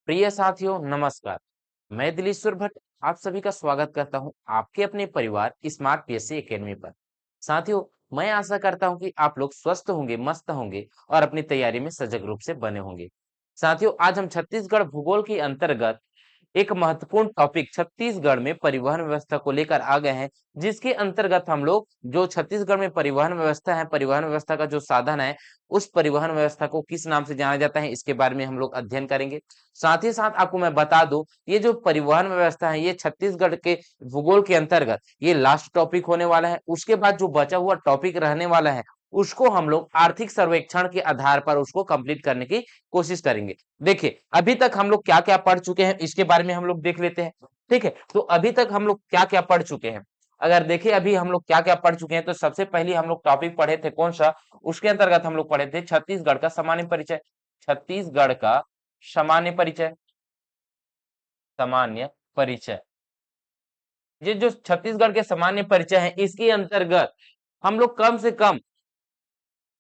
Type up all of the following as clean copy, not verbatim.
प्रिय साथियों नमस्कार। मैं दिलीश्वर भट्ट आप सभी का स्वागत करता हूं आपके अपने परिवार स्मार्ट पीएससी एकेडमी पर। साथियों, मैं आशा करता हूं कि आप लोग स्वस्थ होंगे, मस्त होंगे और अपनी तैयारी में सजग रूप से बने होंगे। साथियों, आज हम छत्तीसगढ़ भूगोल के अंतर्गत एक महत्वपूर्ण टॉपिक छत्तीसगढ़ में परिवहन व्यवस्था को लेकर आ गए हैं, जिसके अंतर्गत हम लोग जो छत्तीसगढ़ में परिवहन व्यवस्था है, परिवहन व्यवस्था का जो साधन है, उस परिवहन व्यवस्था को किस नाम से जाना जाता है, इसके बारे में हम लोग अध्ययन करेंगे। साथ ही साथ आपको मैं बता दूं, ये जो परिवहन व्यवस्था है, ये छत्तीसगढ़ के भूगोल के अंतर्गत ये लास्ट टॉपिक होने वाला है। उसके बाद जो बचा हुआ टॉपिक रहने वाला है, उसको हम लोग आर्थिक सर्वेक्षण के आधार पर उसको कंप्लीट करने की कोशिश करेंगे। देखिए, अभी तक हम लोग क्या-क्या पढ़ चुके हैं, इसके बारे में हम लोग देख लेते हैं। ठीक है? तो अभी तक हम लोग क्या-क्या पढ़ चुके हैं? अगर देखें अभी हम लोग क्या-क्या पढ़ चुके हैं, तो सबसे पहले हम लोग टॉपिक पढ़े थे कौन-सा? उसके अंतर्गत हम लोग पढ़े थे छत्तीसगढ़ का सामान्य परिचय। छत्तीसगढ़ का सामान्य परिचय, सामान्य परिचय। ये जो छत्तीसगढ़ के सामान्य परिचय है, इसके अंतर्गत हम लोग कम से कम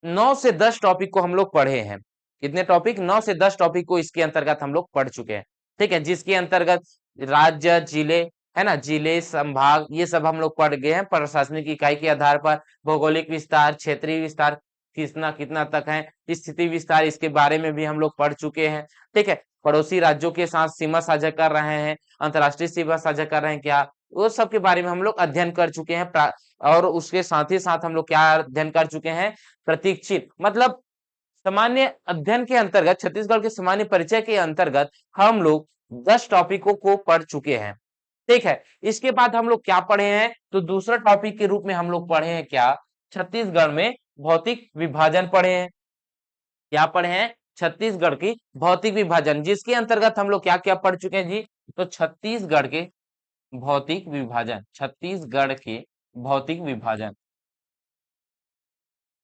9 से 10 टॉपिक को हम लोग पढ़े हैं। कितने टॉपिक? 9 से 10 टॉपिक को इसके अंतर्गत हम लोग पढ़ चुके हैं। ठीक है? जिसके अंतर्गत राज्य, जिले, है ना? जिले, संभाग ये सब हम लोग पढ़ गए हैं। प्रशासनिक इकाई के आधार पर भौगोलिक विस्तार, क्षेत्रीय विस्तार कितना-कितना तक है, स्थिति विस्तार इसके बारे में भी हम लोग पढ़ चुके हैं। ठीक है? पड़ोसी राज्यों के साथ सीमा साझा कर रहे हैं, अंतर्राष्ट्रीय सीमा साझा कर रहे हैं क्या? वो सब के बारे में हम लोग अध्ययन कर चुके हैं। और उसके साथ ही साथ हम लोग क्या अध्ययन कर चुके हैं? प्रतीक चिन्ह मतलब सामान्य अध्ययन के अंतर्गत छत्तीसगढ़ के सामान्य परिचय के अंतर्गत हम लोग 10 टॉपिकों को पढ़ चुके हैं। ठीक है? इसके बाद हम लोग क्या पढ़े हैं? तो दूसरा टॉपिक के रूप में हम लोग पढ़े हैं क्या? छत्तीसगढ़ में भौतिक विभाजन पढ़े हैं। क्या पढ़े हैं? छत्तीसगढ़ की भौतिक विभाजन, जिसके अंतर्गत हम लोग क्या-क्या पढ़ चुके हैं जी? तो छत्तीसगढ़ के भौतिक विभाजन, छत्तीसगढ़ के भौतिक विभाजन।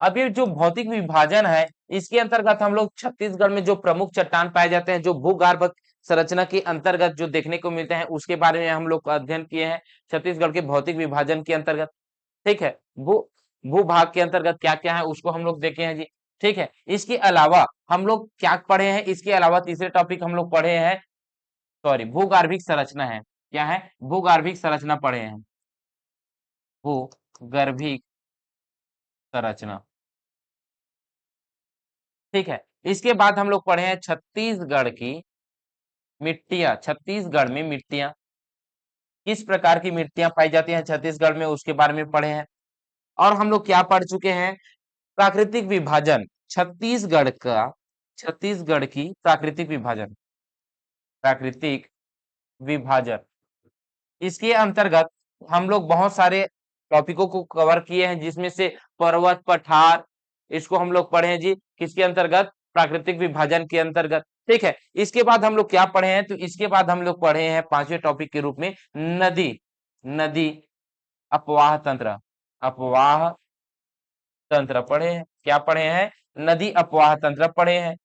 अब ये जो भौतिक विभाजन है, इसके अंतर्गत हम लोग छत्तीसगढ़ में जो प्रमुख चट्टान पाए जाते हैं, जो भूगर्भ संरचना के अंतर्गत जो देखने को मिलते हैं, उसके बारे में हम लोग अध्ययन किए हैं छत्तीसगढ़ के भौतिक विभाजन के अंतर्गत। ठीक है? भूभाग के अंतर्गत क्या-क्या है, उसको हम लोग देखे हैं जी। ठीक है? इसके अलावा हम लोग क्या पढ़े हैं? इसके अलावा तीसरे टॉपिक हम लोग पढ़े हैं, सॉरी, भूगार्भिक संरचना है। क्या है? भूगार्भिक संरचना पढ़े हैं। भूगर्भिक संरचना। ठीक है? इसके बाद हम लोग पढ़े हैं छत्तीसगढ़ की मिट्टियाँ, छत्तीसगढ़ में मिट्टियाँ, किस प्रकार की मिट्टियाँ पाई जाती हैं छत्तीसगढ़ में, उसके बारे में पढ़े हैं। और हम लोग क्या पढ़ चुके हैं? प्राकृतिक विभाजन, छत्तीसगढ़ का, छत्तीसगढ़ की प्राकृतिक विभाजन, प्राकृतिक विभाजन। इसके अंतर्गत हम लोग बहुत सारे टॉपिकों को कवर किए हैं, जिसमें से पर्वत, पठार, इसको हम लोग पढ़े हैं जी, किसके अंतर्गत? प्राकृतिक विभाजन के अंतर्गत। ठीक है? इसके बाद हम लोग क्या पढ़े हैं? तो इसके बाद हम लोग पढ़े हैं 5वें टॉपिक के रूप में नदी, नदी अपवाह तंत्र, अपवाह तंत्र पढ़े हैं। क्या पढ़े हैं? नदी अपवाह तंत्र पढ़े हैं।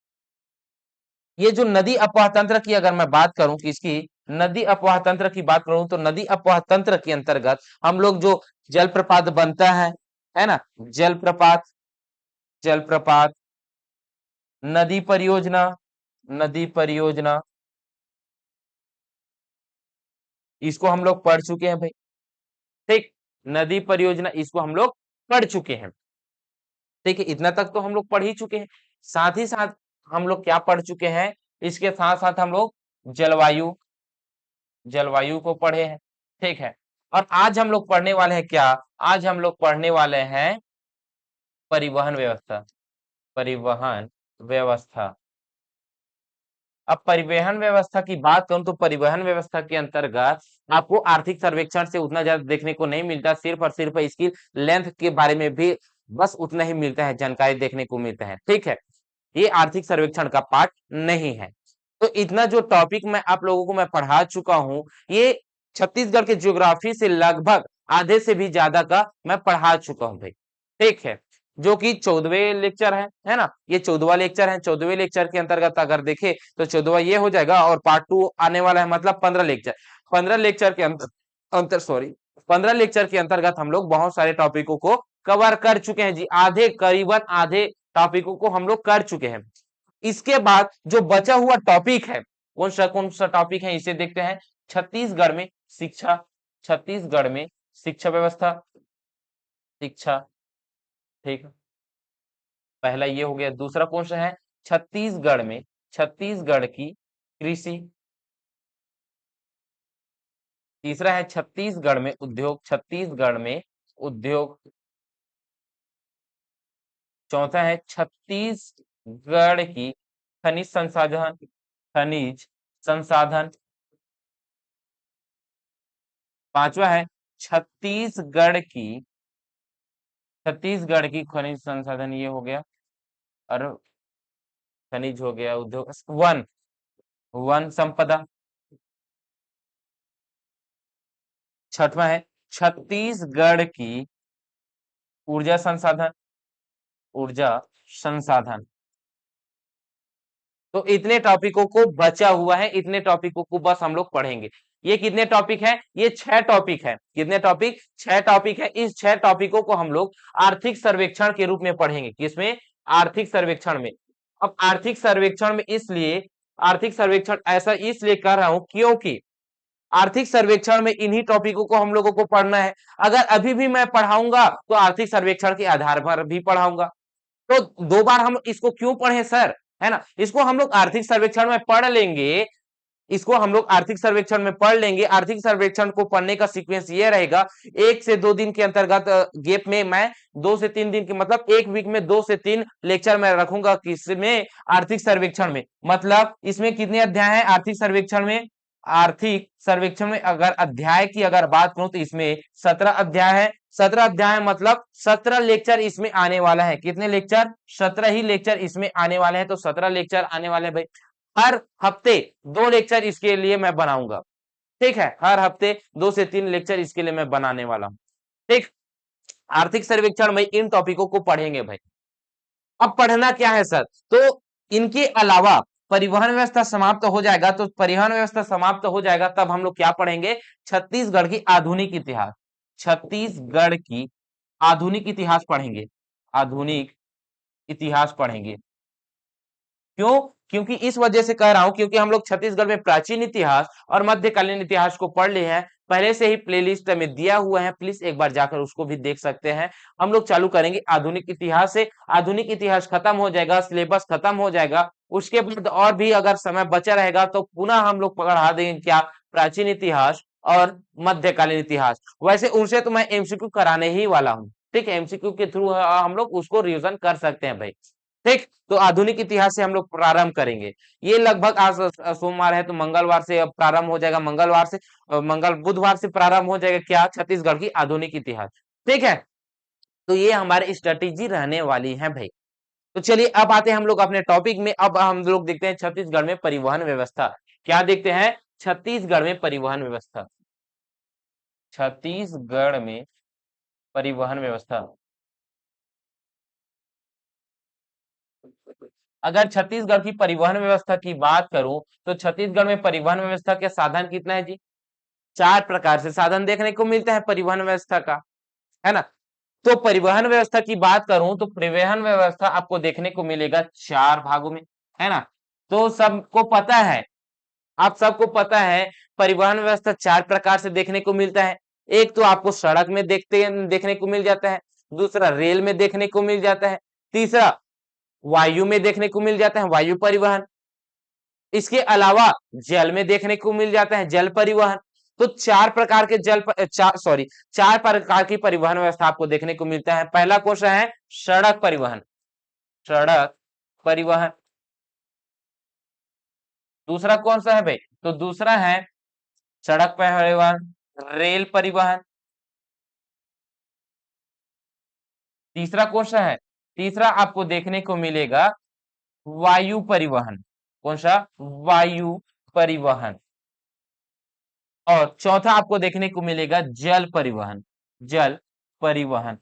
ये जो नदी अपवाह तंत्र की अगर मैं बात करूं, किसकी? नदी अपवाह तंत्र की बात करूं, तो नदी अपवाह तंत्र के अंतर्गत हम लोग जो जलप्रपात बनता है ना? जलप्रपात, जलप्रपात, नदी परियोजना, नदी परियोजना, इसको हम लोग पढ़ चुके हैं भाई। ठीक? नदी परियोजना इसको हम लोग पढ़ चुके हैं। ठीक है? इतना तक तो हम लोग पढ़ ही चुके हैं। साथ ही साथ हम लोग क्या पढ़ चुके हैं? इसके साथ साथ हम लोग जलवायु, जलवायु को पढ़े हैं। ठीक है? और आज हम लोग पढ़ने वाले हैं क्या? आज हम लोग पढ़ने वाले हैं परिवहन व्यवस्था, परिवहन व्यवस्था। अब परिवहन व्यवस्था की बात करूं, तो परिवहन व्यवस्था के अंतर्गत आपको आर्थिक सर्वेक्षण से उतना ज्यादा देखने को नहीं मिलता, सिर्फ और सिर्फ इसकी लेंथ के बारे में भी बस उतना ही मिलता है, जानकारी देखने को मिलता है। ठीक है? ये आर्थिक सर्वेक्षण का पार्ट नहीं है। तो इतना जो टॉपिक मैं आप लोगों को मैं पढ़ा चुका हूं, ये छत्तीसगढ़ के ज्योग्राफी से लगभग आधे से भी ज्यादा का मैं पढ़ा चुका हूं भाई। ठीक है? जो कि 14वें लेक्चर है ना? ये 14वां लेक्चर है। 14वें लेक्चर के अंतर्गत अगर देखें, तो 14वां ये हो जाएगा और पार्ट 2 आने वाला है, मतलब 15 लेक्चर। 15 लेक्चर के अंतर सॉरी 15 लेक्चर के अंतर्गत हम लोग बहुत सारे टॉपिकों को कवर कर चुके हैं जी। आधे, करीबन आधे टॉपिकों को हम लोग कर चुके हैं। इसके बाद जो बचा हुआ टॉपिक है, कौन सा टॉपिक है इसे देखते हैं। छत्तीसगढ़ में शिक्षा, छत्तीसगढ़ में शिक्षा व्यवस्था, शिक्षा, ठीक है, पहला ये हो गया। दूसरा कौन सा है, छत्तीसगढ़ में, छत्तीसगढ़ की कृषि। तीसरा है छत्तीसगढ़ में उद्योग, छत्तीसगढ़ में उद्योग। चौथा है छत्तीसगढ़ की खनिज संसाधन, खनिज संसाधन। पांचवा है छत्तीसगढ़ की, छत्तीसगढ़ की खनिज संसाधन, ये हो गया, और खनिज हो गया, उद्योग, वन, वन संपदा। छठवां है छत्तीसगढ़ की ऊर्जा संसाधन, ऊर्जा संसाधन। तो इतने टॉपिकों को बचा हुआ है, इतने टॉपिकों को बस हम लोग पढ़ेंगे। ये कितने टॉपिक है, ये 6 टॉपिक है। कितने टॉपिक, 6 टॉपिक है। इस 6 टॉपिकों को हम लोग आर्थिक सर्वेक्षण के रूप में पढ़ेंगे। किसमें, आर्थिक सर्वेक्षण में। अब आर्थिक सर्वेक्षण में इसलिए, आर्थिक सर्वेक्षण ऐसा इसलिए कर रहा हूं क्योंकि आर्थिक सर्वेक्षण में इन्हीं टॉपिकों को हम लोगों को पढ़ना है। अगर अभी भी मैं पढ़ाऊंगा तो आर्थिक सर्वेक्षण के आधार पर भी पढ़ाऊंगा। तो 2 बार हम इसको क्यों पढ़े सर, है ना। इसको हम लोग आर्थिक सर्वेक्षण में पढ़ लेंगे, इसको हम लोग आर्थिक सर्वेक्षण में पढ़ लेंगे। आर्थिक सर्वेक्षण को पढ़ने का सीक्वेंस ये रहेगा, 1 से 2 दिन के अंतर्गत गेप में मैं 2 से 3 दिन के, मतलब एक वीक में 2 से 3 लेक्चर मैं रखूंगा। किसमें, आर्थिक सर्वेक्षण में। मतलब इसमें कितने अध्याय हैं आर्थिक सर्वेक्षण में, आर्थिक सर्वेक्षण में अगर अध्याय की अगर बात करूं तो इसमें 17 अध्याय है। 17 अध्याय मतलब 17 लेक्चर इसमें आने वाला है। कितने लेक्चर, 17 ही लेक्चर इसमें आने वाले हैं। तो 17 लेक्चर आने वाले हैं भाई। हर हफ्ते 2 लेक्चर इसके लिए मैं बनाऊंगा, ठीक है। हर हफ्ते 2 से 3 लेक्चर इसके लिए मैं बनाने वाला हूं, ठीक। आर्थिक सर्वेक्षण में इन टॉपिकों को पढ़ेंगे भाई। अब पढ़ना क्या है सर, तो इनके अलावा परिवहन व्यवस्था समाप्त हो जाएगा। तो परिवहन व्यवस्था समाप्त हो जाएगा तब हम लोग क्या पढ़ेंगे, छत्तीसगढ़ की आधुनिक इतिहास, छत्तीसगढ़ की आधुनिक इतिहास पढ़ेंगे, आधुनिक इतिहास पढ़ेंगे। क्यों, क्योंकि इस वजह से कह रहा हूं क्योंकि हम लोग छत्तीसगढ़ में प्राचीन इतिहास और मध्यकालीन इतिहास को पढ़ लिए हैं। पहले से ही प्लेलिस्ट में दिया हुआ है, प्लीज एक बार जाकर उसको भी देख सकते हैं। हम लोग चालू करेंगे आधुनिक इतिहास से। आधुनिक इतिहास खत्म हो जाएगा, सिलेबस खत्म हो जाएगा, उसके बाद और भी अगर समय बचा रहेगा तो पुनः हम लोग पढ़ा देंगे क्या, प्राचीन इतिहास और मध्यकालीन इतिहास। वैसे उनसे तो मैं एमसीक्यू कराने ही वाला हूँ, ठीक है। एमसीक्यू के थ्रू हम लोग उसको रिवीजन कर सकते हैं भाई, ठीक। तो आधुनिक इतिहास से हम लोग प्रारंभ करेंगे। ये लगभग आज सोमवार है तो मंगलवार से अब प्रारंभ हो जाएगा, मंगलवार से बुधवार से प्रारंभ हो जाएगा क्या, छत्तीसगढ़ की आधुनिक इतिहास, ठीक है। तो ये हमारी स्ट्रेटेजी रहने वाली है भाई। तो चलिए अब आते हैं हम लोग अपने टॉपिक में। अब हम लोग देखते हैं छत्तीसगढ़ में परिवहन व्यवस्था। क्या देखते हैं, छत्तीसगढ़ में परिवहन व्यवस्था, छत्तीसगढ़ में परिवहन व्यवस्था। अगर छत्तीसगढ़ की परिवहन व्यवस्था की बात करूं तो छत्तीसगढ़ में परिवहन व्यवस्था के साधन कितना है जी, 4 प्रकार से साधन देखने को मिलता है परिवहन व्यवस्था का, है ना। तो परिवहन व्यवस्था की बात करूं तो परिवहन व्यवस्था आपको देखने को मिलेगा 4 भागों में, है ना। तो सबको पता है, आप सबको पता है परिवहन व्यवस्था 4 प्रकार से देखने को मिलता है। एक तो आपको सड़क में देखने को मिल जाता है, दूसरा रेल में देखने को मिल जाता है, तीसरा वायु में देखने को मिल जाता है, वायु परिवहन। इसके अलावा जल में देखने को मिल जाता है, जल परिवहन। तो 4 प्रकार के चार प्रकार की परिवहन व्यवस्था आपको देखने को मिलता है। पहला क्वेश्चन है सड़क परिवहन, सड़क परिवहन। दूसरा कौन सा है भाई, तो दूसरा है सड़क परिवहन, रेल परिवहन। तीसरा क्वेश्चन है, तीसरा आपको देखने को मिलेगा वायु परिवहन। कौन सा, वायु परिवहन। और चौथा आपको देखने को मिलेगा जल परिवहन, जल परिवहन।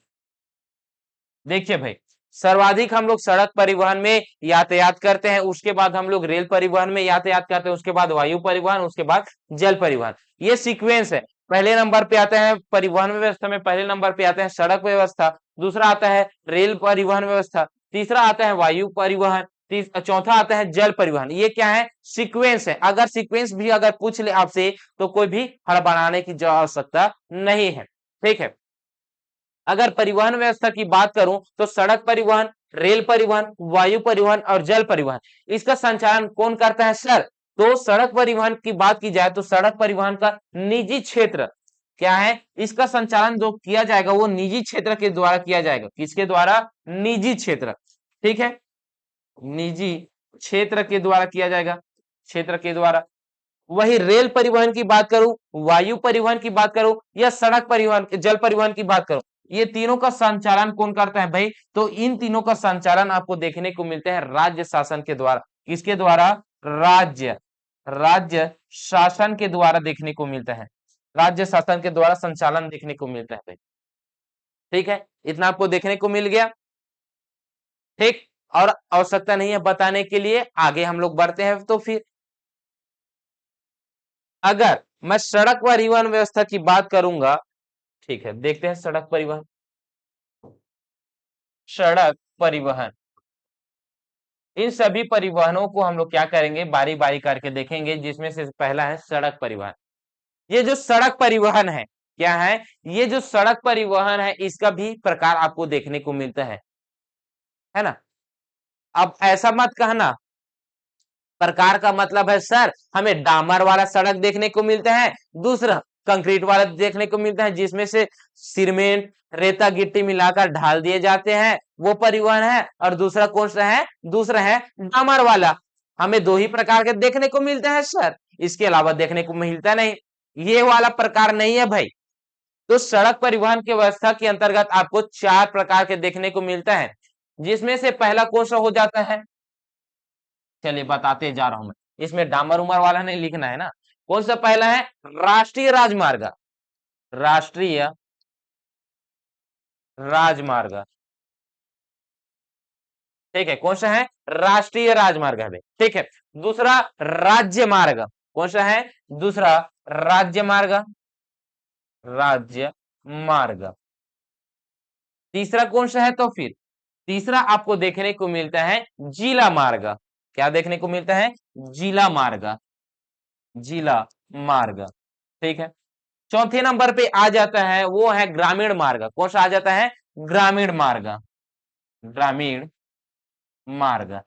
देखिए भाई, सर्वाधिक हम लोग सड़क परिवहन में यातायात करते हैं, उसके बाद हम लोग रेल परिवहन में यातायात करते हैं, उसके बाद वायु परिवहन, उसके बाद जल परिवहन। ये सीक्वेंस है। पहले नंबर पे आता है परिवहन व्यवस्था में, पहले नंबर पे आता है सड़क व्यवस्था, दूसरा आता है रेल परिवहन व्यवस्था, तीसरा आता है वायु परिवहन, चौथा आता है जल परिवहन। ये क्या है? सीक्वेंस है। अगर सीक्वेंस भी अगर पूछ ले आपसे तो कोई भी हड़बड़ाने की आवश्यकता नहीं है। ठीक है। अगर परिवहन व्यवस्था की बात करूं तो सड़क परिवहन, रेल परिवहन, वायु परिवहन और जल परिवहन, इसका संचालन कौन करता है सर? तो सड़क परिवहन की बात की जाए तो सड़क परिवहन का निजी क्षेत्र क्या है? इसका संचालन जो किया जाएगा वो निजी क्षेत्र के द्वारा किया जाएगा। किसके द्वारा? निजी क्षेत्र। ठीक है, निजी क्षेत्र के द्वारा किया जाएगा, क्षेत्र के द्वारा। वही रेल परिवहन की बात करूं, वायु परिवहन की बात करूं या सड़क परिवहन, जल परिवहन की बात करूं, ये तीनों का संचालन कौन करता है भाई? तो इन तीनों का संचालन आपको देखने को मिलते हैं राज्य शासन के द्वारा। किसके द्वारा? राज्य शासन के द्वारा देखने को मिलता है। राज्य शासन के द्वारा संचालन देखने को मिलता है भाई। ठीक है, इतना आपको देखने को मिल गया। ठीक, और आवश्यकता नहीं है बताने के लिए, आगे हम लोग बढ़ते हैं। तो फिर अगर मैं सड़क परिवहन व्यवस्था की बात करूंगा, ठीक है, देखते हैं सड़क परिवहन। सड़क परिवहन, इन सभी परिवहनों को हम लोग क्या करेंगे? बारी बारी करके देखेंगे, जिसमें से पहला है सड़क परिवहन। ये जो सड़क परिवहन है क्या है? ये जो सड़क परिवहन है इसका भी प्रकार आपको देखने को मिलता है ना? अब ऐसा मत कहना, प्रकार का मतलब है सर हमें डामर वाला सड़क देखने को मिलता है, दूसरा कंक्रीट वाला देखने को मिलता है जिसमें से सीमेंट, रेता, गिट्टी मिलाकर ढाल दिए जाते हैं, वो परिवहन है। और दूसरा कौन सा है? दूसरा है डामर वाला। हमें दो ही प्रकार के देखने को मिलते हैं सर, इसके अलावा देखने को मिलता नहीं। ये वाला प्रकार नहीं है भाई। तो सड़क परिवहन की व्यवस्था के अंतर्गत आपको 4 प्रकार के देखने को मिलता है, जिसमें से पहला कौन सा हो जाता है? चलिए बताते जा रहा हूं मैं, इसमें डामर उमर वाला नहीं लिखना है ना। कौन सा पहला है? राष्ट्रीय राजमार्ग। राष्ट्रीय राजमार्ग, ठीक है, कौन सा है? राष्ट्रीय राजमार्ग है। ठीक है, दूसरा राज्य मार्ग, कौन सा है? दूसरा राज्य मार्ग, राज्य मार्ग। तीसरा कौन सा है? तो फिर तीसरा आपको देखने को मिलता है जिला मार्ग। क्या देखने को मिलता है? जिला मार्ग, जिला मार्ग। ठीक है, चौथे नंबर पे आ जाता है वो है ग्रामीण मार्ग। कौन सा आ जाता है? ग्रामीण मार्ग, ग्रामीण मार्ग।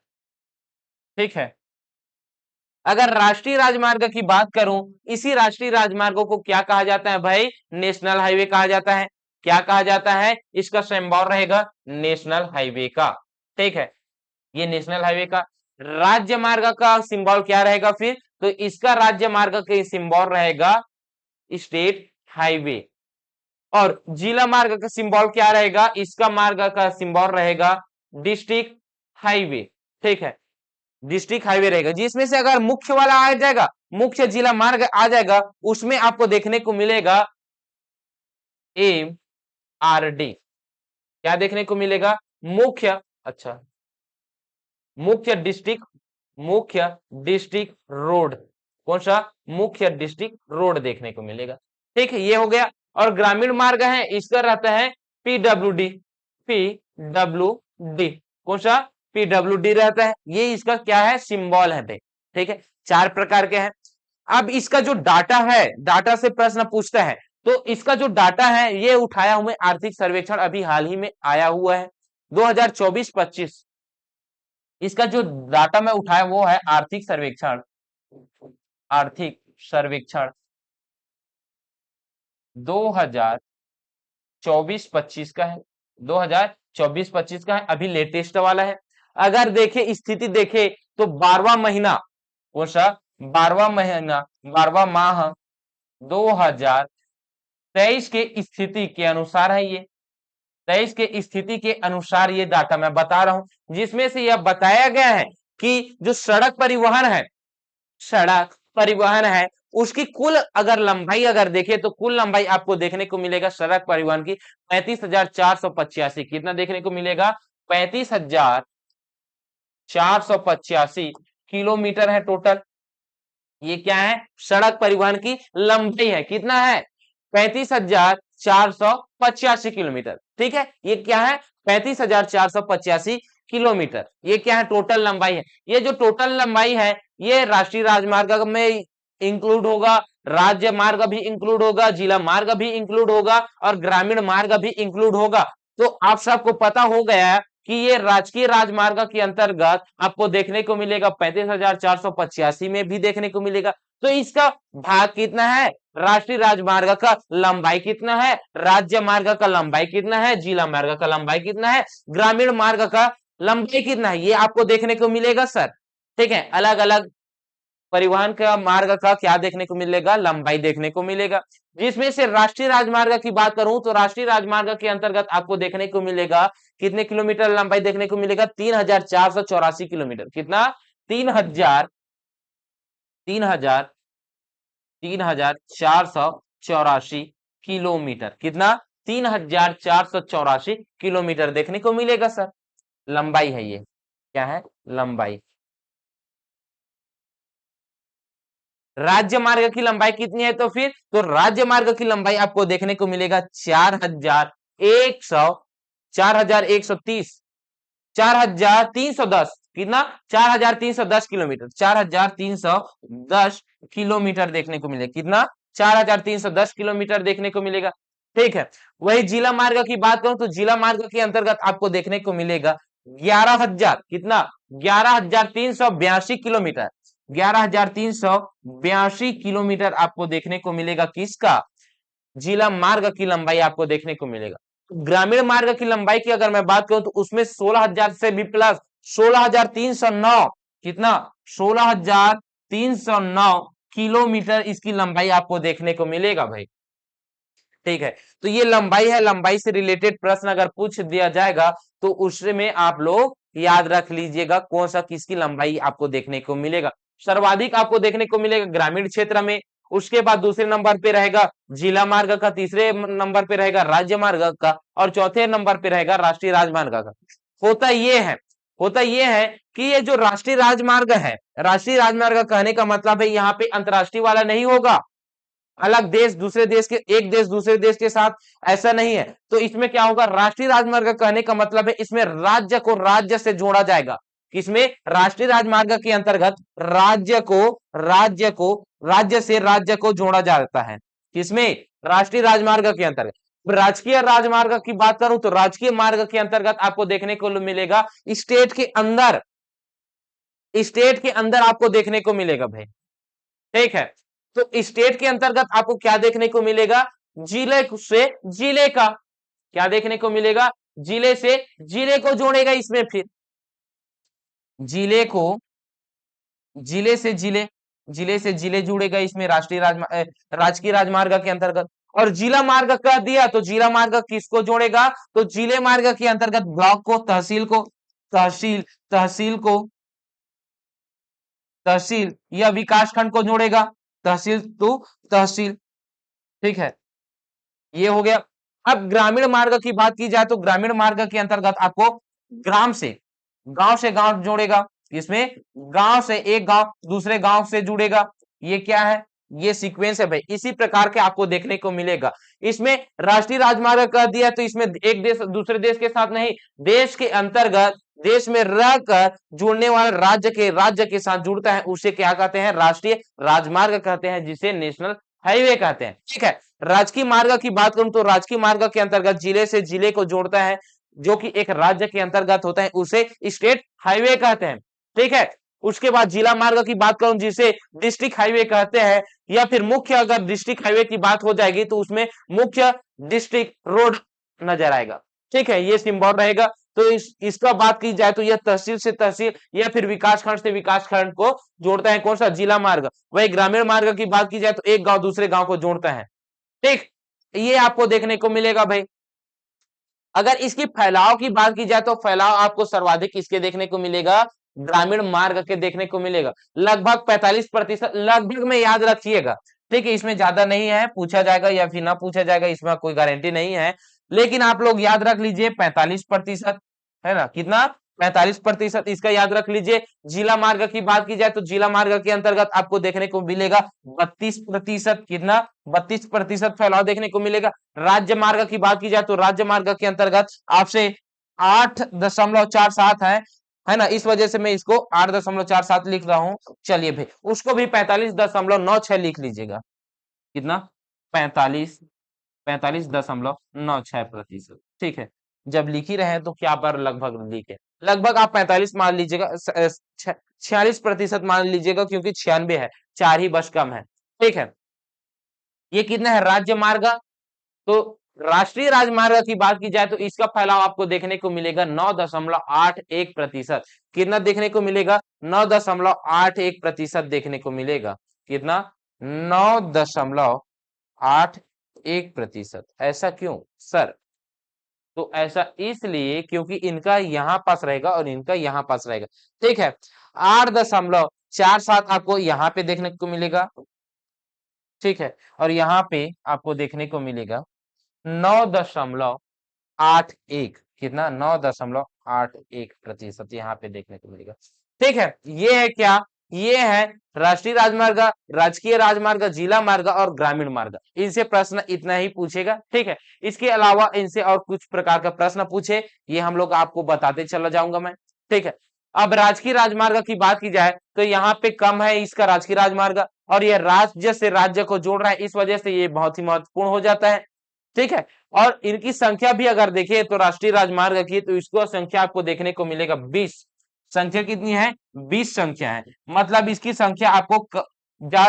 ठीक है, अगर राष्ट्रीय राजमार्ग की बात करूं, इसी राष्ट्रीय राजमार्गों को क्या कहा जाता है भाई? नेशनल हाईवे कहा जाता है। क्या कहा जाता है? इसका सिंबल रहेगा नेशनल हाईवे का। ठीक है, ये नेशनल हाईवे का। राज्य मार्ग का सिंबल क्या रहेगा फिर? तो इसका राज्य मार्ग का सिंबल रहेगा स्टेट हाईवे। और जिला मार्ग का सिंबल क्या रहेगा? इसका मार्ग का सिंबल रहेगा डिस्ट्रिक्ट हाईवे। ठीक है, डिस्ट्रिक्ट हाईवे रहेगा, जिसमें से अगर मुख्य वाला आ जाएगा, मुख्य जिला मार्ग आ जाएगा, उसमें आपको देखने को मिलेगा MRD। क्या देखने को मिलेगा? मुख्य, अच्छा, मुख्य डिस्ट्रिक्ट रोड। कौन सा? मुख्य डिस्ट्रिक्ट रोड देखने को मिलेगा। ठीक है, ये हो गया। और ग्रामीण मार्ग है, इसका रहता है PWD। PWD, कौन सा? PWD रहता है। ये इसका क्या है? सिंबल है भाई। ठीक है, 4 प्रकार के हैं। अब इसका जो डाटा है, डाटा से प्रश्न पूछता है, तो इसका जो डाटा है ये उठाया हूं मैं आर्थिक सर्वेक्षण, अभी हाल ही में आया हुआ है 2024-25। इसका जो डाटा मैं उठाया वो है आर्थिक सर्वेक्षण, आर्थिक सर्वेक्षण 2024-25 का है। 2024-25 का है, अभी लेटेस्ट वाला है। अगर देखे स्थिति देखे तो 12वां महीना, कौन सा? 12वां महीना, 12वां माह 2023 के स्थिति के अनुसार है। ये 23 के स्थिति के अनुसार ये डाटा मैं बता रहा हूं, जिसमें से यह बताया गया है कि जो सड़क परिवहन है, सड़क परिवहन है, उसकी कुल अगर लंबाई अगर देखे तो कुल लंबाई आपको देखने को मिलेगा सड़क परिवहन की 35,485। कितना देखने को मिलेगा? 35,485 किलोमीटर है टोटल। ये क्या है? सड़क परिवहन की लंबाई है। कितना है? 35,485 किलोमीटर। ठीक है, ये क्या है? 35,485 किलोमीटर। ये क्या है, टोटल लंबाई है। ये जो टोटल लंबाई है ये राष्ट्रीय राजमार्ग में इंक्लूड होगा, राज्य मार्ग भी इंक्लूड होगा, जिला मार्ग भी इंक्लूड होगा और ग्रामीण मार्ग भी इंक्लूड होगा। तो आप सबको पता हो गया है कि ये राजकीय राजमार्ग के अंतर्गत आपको देखने को मिलेगा 35,485 में भी देखने को मिलेगा। तो इसका भाग कितना है, राष्ट्रीय राजमार्ग का लंबाई कितना है, राज्य मार्ग का लंबाई कितना है, जिला मार्ग का लंबाई कितना है, ग्रामीण मार्ग का लंबाई कितना है, ये आपको देखने को मिलेगा सर। ठीक है, अलग अलग परिवहन का मार्ग का क्या देखने को मिलेगा, लंबाई देखने को मिलेगा। जिसमें से राष्ट्रीय राजमार्ग की बात करूं तो राष्ट्रीय राजमार्ग के अंतर्गत आपको देखने को मिलेगा कितने किलोमीटर लंबाई देखने को मिलेगा, 3,484 किलोमीटर। कितना, 3,000 3,000 3,484 किलोमीटर। कितना, 3,484 किलोमीटर देखने को मिलेगा सर। लंबाई है ये, क्या है, लंबाई। राज्य मार्ग की लंबाई कितनी है, तो फिर तो राज्य मार्ग की लंबाई आपको देखने को मिलेगा 4,130 4,310। कितना, 4,310 किलोमीटर, 4,310 किलोमीटर देखने को मिलेगा। कितना, 4,310 किलोमीटर देखने को मिलेगा। ठीक है, वही जिला मार्ग की बात करूं तो जिला मार्ग के अंतर्गत आपको देखने को मिलेगा 11,000। कितना, 11,382 किलोमीटर। 11,382 किलोमीटर आपको देखने को मिलेगा किसका, जिला मार्ग की लंबाई आपको देखने को मिलेगा। ग्रामीण मार्ग की लंबाई की अगर मैं बात करूं तो उसमें 16,000 से भी प्लस 16,309। कितना, 16,309 किलोमीटर इसकी लंबाई आपको देखने को मिलेगा भाई। ठीक है, तो ये लंबाई है। लंबाई से रिलेटेड प्रश्न अगर पूछ दिया जाएगा तो उसमें आप लोग याद रख लीजिएगा कौन सा किसकी लंबाई आपको देखने को मिलेगा। सर्वाधिक आपको देखने को मिलेगा ग्रामीण क्षेत्र में, उसके बाद दूसरे नंबर पे रहेगा जिला मार्ग का, तीसरे नंबर पे रहेगा राज्य मार्ग का और चौथे नंबर पे रहेगा राष्ट्रीय राजमार्ग का। होता ये है कि ये जो राष्ट्रीय राजमार्ग है, राष्ट्रीय राजमार्ग कहने का मतलब है यहाँ पे अंतरराष्ट्रीय वाला नहीं होगा, अलग देश दूसरे देश के, एक देश दूसरे देश के साथ, ऐसा नहीं है। तो इसमें क्या होगा, राष्ट्रीय राजमार्ग कहने का मतलब है इसमें राज्य को राज्य से जोड़ा जाएगा। किसमें, राष्ट्रीय राजमार्ग के अंतर्गत राज्य से राज्य को जोड़ा जाता है। किसमें, राष्ट्रीय राजमार्ग के अंतर्गत। राजकीय राजमार्ग की बात करूं तो राजकीय मार्ग के अंतर्गत आपको देखने को मिलेगा स्टेट के अंदर आपको देखने को मिलेगा भाई। ठीक है, तो स्टेट के अंतर्गत आपको क्या देखने को मिलेगा, जिले से जिले का क्या देखने को मिलेगा, जिले से जिले को जोड़ेगा इसमें, फिर जिले को जिले से जिले जुड़ेगा इसमें राजकीय राजमार्ग के अंतर्गत। और जिला मार्ग कह दिया तो जिला मार्ग किसको जोड़ेगा, तो जिले मार्ग के अंतर्गत ब्लॉक को, तहसील या विकास खंड को जोड़ेगा, तहसील टू तहसील। ठीक है, ये हो गया। अब ग्रामीण मार्ग की बात की जाए तो ग्रामीण मार्ग के अंतर्गत आपको गांव से गांव जोड़ेगा। इसमें गांव से एक गांव दूसरे गांव से जुड़ेगा। ये क्या है, ये सीक्वेंस है भाई। इसी प्रकार के आपको देखने को मिलेगा। इसमें राष्ट्रीय राजमार्ग कर दिया तो इसमें एक देश दूसरे देश के साथ नहीं, देश के अंतर्गत देश में रहकर जुड़ने वाले राज्य के साथ जुड़ता है, उसे क्या कहते हैं, राष्ट्रीय राजमार्ग कहते हैं, जिसे नेशनल हाईवे कहते हैं। ठीक है, राजकीय मार्ग की बात करूं तो राजकीय मार्ग के अंतर्गत जिले से जिले को जोड़ता है, जो कि एक राज्य के अंतर्गत होता है, उसे स्टेट हाईवे कहते हैं। ठीक है, उसके बाद जिला मार्ग की बात करूं जिसे डिस्ट्रिक्ट हाईवे कहते हैं, या फिर मुख्य, अगर डिस्ट्रिक्ट हाईवे की बात हो जाएगी तो उसमें मुख्य डिस्ट्रिक्ट रोड नजर आएगा। ठीक है, ये सिंबल रहेगा। तो इसका बात की जाए तो यह तहसील से तहसील या फिर विकास खंड से विकास खंड को जोड़ता है, कौन सा, जिला मार्ग। वही ग्रामीण मार्ग की बात की जाए तो एक गांव दूसरे गांव को जोड़ता है। ठीक, ये आपको देखने को मिलेगा भाई। अगर इसकी फैलाव की बात की जाए तो फैलाव आपको सर्वाधिक इसके देखने को मिलेगा, ग्रामीण मार्ग के देखने को मिलेगा, लगभग 45%, लगभग में याद रखिएगा। ठीक है, इसमें ज्यादा नहीं है, पूछा जाएगा या फिर ना पूछा जाएगा इसमें कोई गारंटी नहीं है, लेकिन आप लोग याद रख लीजिए 45%, है ना, कितना, 45% इसका याद रख लीजिए। जिला मार्ग की बात की जाए तो जिला मार्ग के अंतर्गत आपको देखने को मिलेगा 32%। कितना, 32% फैलाव देखने को मिलेगा। राज्य मार्ग की बात की जाए तो राज्य मार्ग के अंतर्गत आपसे 8.47 है ना, इस वजह से मैं इसको 8.47 लिख रहा हूं। चलिए भाई, उसको भी 45.96 लिख लीजिएगा। कितना? 45.96%। ठीक है, जब लिख ही रहे हैं तो क्या पर लगभग लिखे, लगभग आप 45 मान लीजिएगा, 46% मान लीजिएगा, क्योंकि 96 है, 4 ही बस कम है। ठीक है, ये कितना है? राज्य मार्ग। तो राष्ट्रीय राजमार्ग की बात की जाए तो इसका फैलाव आपको देखने को मिलेगा 9.81%। कितना देखने को मिलेगा? 9.81% देखने को मिलेगा। कितना? 9.81%। ऐसा क्यों सर? तो ऐसा इसलिए क्योंकि इनका यहां पास रहेगा और इनका यहां पास रहेगा। ठीक है, 8.47 आपको यहाँ पे देखने को मिलेगा। ठीक है, और यहाँ पे आपको देखने को मिलेगा 9.81। कितना? 9.81% यहाँ पे देखने को मिलेगा। ठीक है, ये है क्या? ये है राष्ट्रीय राजमार्ग, राजकीय राजमार्ग, जिला मार्ग और ग्रामीण मार्ग। इनसे प्रश्न इतना ही पूछेगा। ठीक है, इसके अलावा इनसे और कुछ प्रकार का प्रश्न पूछे, ये हम लोग आपको बताते चला जाऊंगा मैं। ठीक है, अब राजकीय राजमार्ग की बात की जाए तो यहाँ पे कम है इसका राजकीय राजमार्ग, और ये राज्य से राज्य को जोड़ रहा है, इस वजह से ये बहुत ही महत्वपूर्ण हो जाता है। ठीक है, और इनकी संख्या भी अगर देखें तो राष्ट्रीय राजमार्ग की, तो इसको संख्या आपको देखने को मिलेगा 20। संख्या कितनी है? 20 संख्या है। मतलब इसकी संख्या आपको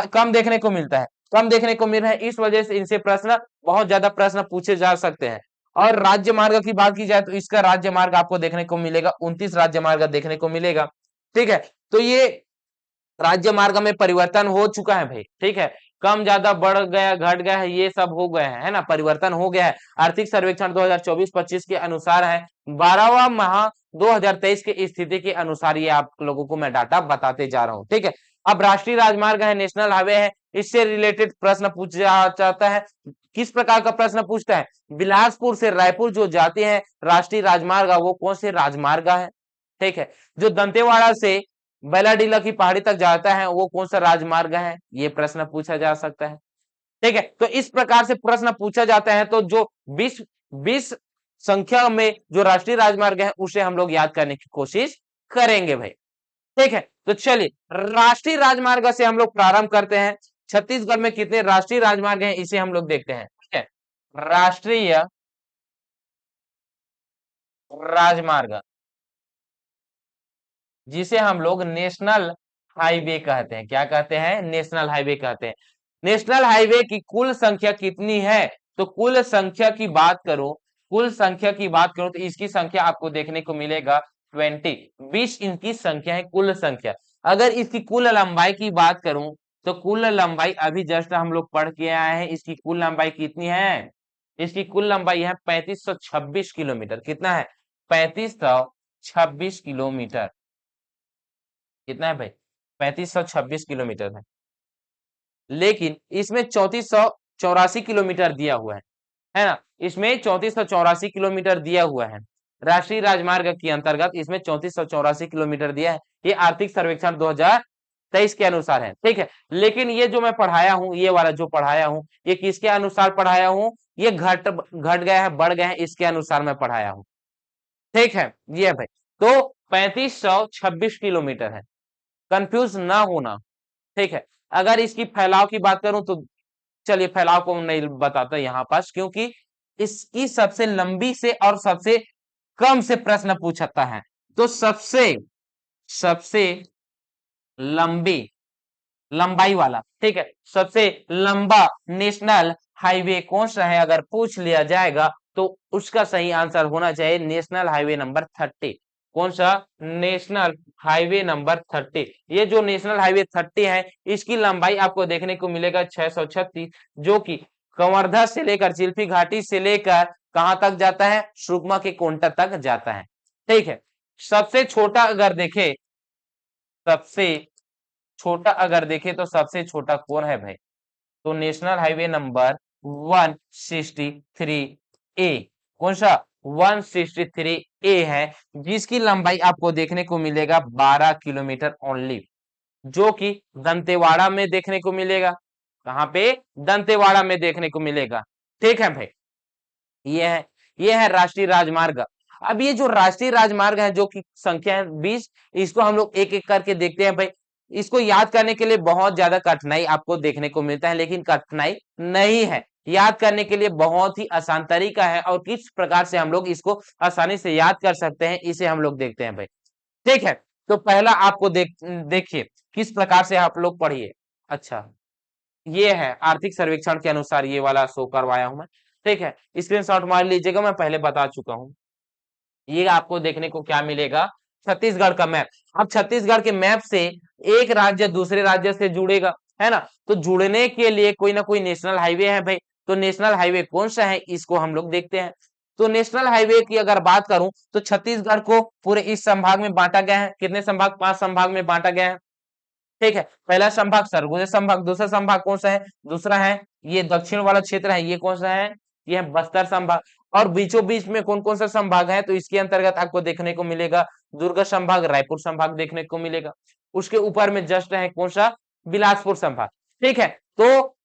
कम देखने को मिलता है, कम देखने को मिल रहा है, इस वजह से इनसे प्रश्न, बहुत ज्यादा प्रश्न पूछे जा सकते हैं। और राज्य मार्ग की बात की जाए तो इसका राज्य मार्ग आपको देखने को मिलेगा 29 राज्य मार्ग देखने को मिलेगा। ठीक है, तो ये राज्य मार्ग में परिवर्तन हो चुका है भाई। ठीक है, कम ज्यादा बढ़ गया घट गया है, ये सब हो गया है ना, परिवर्तन हो गया है। आर्थिक सर्वेक्षण 2024-25 के अनुसार है, 12वां माह 2023 की स्थिति के अनुसार ये आप लोगों को मैं डाटा बताते जा रहा हूँ। ठीक है, अब राष्ट्रीय राजमार्ग है, नेशनल हाईवे है, इससे रिलेटेड प्रश्न पूछा जाता है। किस प्रकार का प्रश्न पूछता है? बिलासपुर से रायपुर जो जाते हैं राष्ट्रीय राजमार्ग, वो कौन से राजमार्ग है? ठीक है, जो दंतेवाड़ा से बैलाडीला की पहाड़ी तक जाता है वो कौन सा राजमार्ग है? ये प्रश्न पूछा जा सकता है। ठीक है, तो इस प्रकार से प्रश्न पूछा जाता है। तो जो 20 संख्या में जो राष्ट्रीय राजमार्ग है उसे हम लोग याद करने की कोशिश करेंगे भाई। ठीक है, तो चलिए राष्ट्रीय राजमार्ग से हम लोग प्रारंभ करते हैं। छत्तीसगढ़ में कितने राष्ट्रीय राजमार्ग हैं इसे हम लोग देखते हैं। ठीक है, राष्ट्रीय राजमार्ग, जिसे हम लोग नेशनल हाईवे कहते हैं। क्या कहते हैं? नेशनल हाईवे कहते हैं। नेशनल हाईवे की कुल संख्या कितनी है? तो कुल संख्या की बात करूं, कुल संख्या की बात करूं तो इसकी संख्या आपको देखने को मिलेगा 20 इनकी संख्या है, कुल संख्या। अगर इसकी कुल लंबाई की बात करूं तो कुल लंबाई अभी जस्ट हम लोग पढ़ के आए हैं, इसकी कुल लंबाई कितनी है? इसकी कुल लंबाई है 3526 किलोमीटर। कितना है? 3526 किलोमीटर। कितना है भाई? 3526 किलोमीटर है। लेकिन इसमें 3484 किलोमीटर दिया हुआ है ना, इसमें 3484 किलोमीटर दिया हुआ है। राष्ट्रीय राजमार्ग के अंतर्गत इसमें 3484 किलोमीटर दिया है। ये आर्थिक सर्वेक्षण 2023 के अनुसार है। ठीक है, लेकिन ये जो मैं पढ़ाया हूं, ये वाला जो पढ़ाया हूं, ये किसके अनुसार पढ़ाया हूं? ये घट घट गया है, बढ़ गया है, इसके अनुसार मैं पढ़ाया हूं। ठीक है, ये भाई, तो 3526 किलोमीटर है, कंफ्यूज ना होना। ठीक है, अगर इसकी फैलाव की बात करूं तो चलिए फैलाव को नहीं बताता यहां पास, क्योंकि इसकी सबसे लंबी से और सबसे कम से प्रश्न पूछता है। तो सबसे सबसे लंबी लंबाई वाला, ठीक है, सबसे लंबा नेशनल हाईवे कौन सा है अगर पूछ लिया जाएगा तो उसका सही आंसर होना चाहिए नेशनल हाईवे नंबर 30। कौन सा? National highway number 30। ये जो नेशनल हाईवे 30 है, इसकी लंबाई आपको देखने को मिलेगा 636, जो कि कवर्धा से लेकर चिल्फी घाटी से लेकर कहां तक जाता है? सुकमा के कोंटा तक जाता है। ठीक है, सबसे छोटा अगर देखे, सबसे छोटा अगर देखे तो सबसे छोटा कौन है भाई? तो नेशनल हाईवे नंबर 163 ए। कौन सा? 163 ए है, जिसकी लंबाई आपको देखने को मिलेगा 12 किलोमीटर ओनली, जो कि दंतेवाड़ा में देखने को मिलेगा। कहां पे? दंतेवाड़ा में देखने को मिलेगा। ठीक है भाई, ये है राष्ट्रीय राजमार्ग। अब ये जो राष्ट्रीय राजमार्ग है जो कि संख्या है 20, इसको हम लोग एक एक करके देखते हैं भाई। इसको याद करने के लिए बहुत ज्यादा कठिनाई आपको देखने को मिलता है, लेकिन कठिनाई नहीं है, याद करने के लिए बहुत ही आसान तरीका है। और किस प्रकार से हम लोग इसको आसानी से याद कर सकते हैं, इसे हम लोग देखते हैं भाई। ठीक है, तो पहला आपको देखिए किस प्रकार से आप लोग पढ़िए। अच्छा, ये है आर्थिक सर्वेक्षण के अनुसार, ये वाला शो करवाया हूं मैं। ठीक है, स्क्रीनशॉट मार लीजिएगा, मैं पहले बता चुका हूं। ये आपको देखने को क्या मिलेगा, छत्तीसगढ़ का मैप। अब छत्तीसगढ़ के मैप से एक राज्य दूसरे राज्य से जुड़ेगा, है ना। तो जुड़ने के लिए कोई ना कोई नेशनल हाईवे है भाई। तो नेशनल हाईवे कौन सा है, इसको हम लोग देखते हैं। तो नेशनल हाईवे की अगर बात करूं तो छत्तीसगढ़ को पूरे इस संभाग में बांटा गया है। कितने संभाग, 5 संभाग में बांटा गया है। ठीक है, पहला संभाग सरगुजा संभाग, दूसरा संभाग कौन सा है, दूसरा है ये दक्षिण वाला क्षेत्र है, ये कौन सा है, ये है बस्तर संभाग। और बीचों बीच में कौन कौन सा संभाग है, तो इसके अंतर्गत आपको देखने को मिलेगा दुर्ग संभाग, रायपुर संभाग देखने को मिलेगा। उसके ऊपर में जस्ट है कौन सा, बिलासपुर संभाग। ठीक है, तो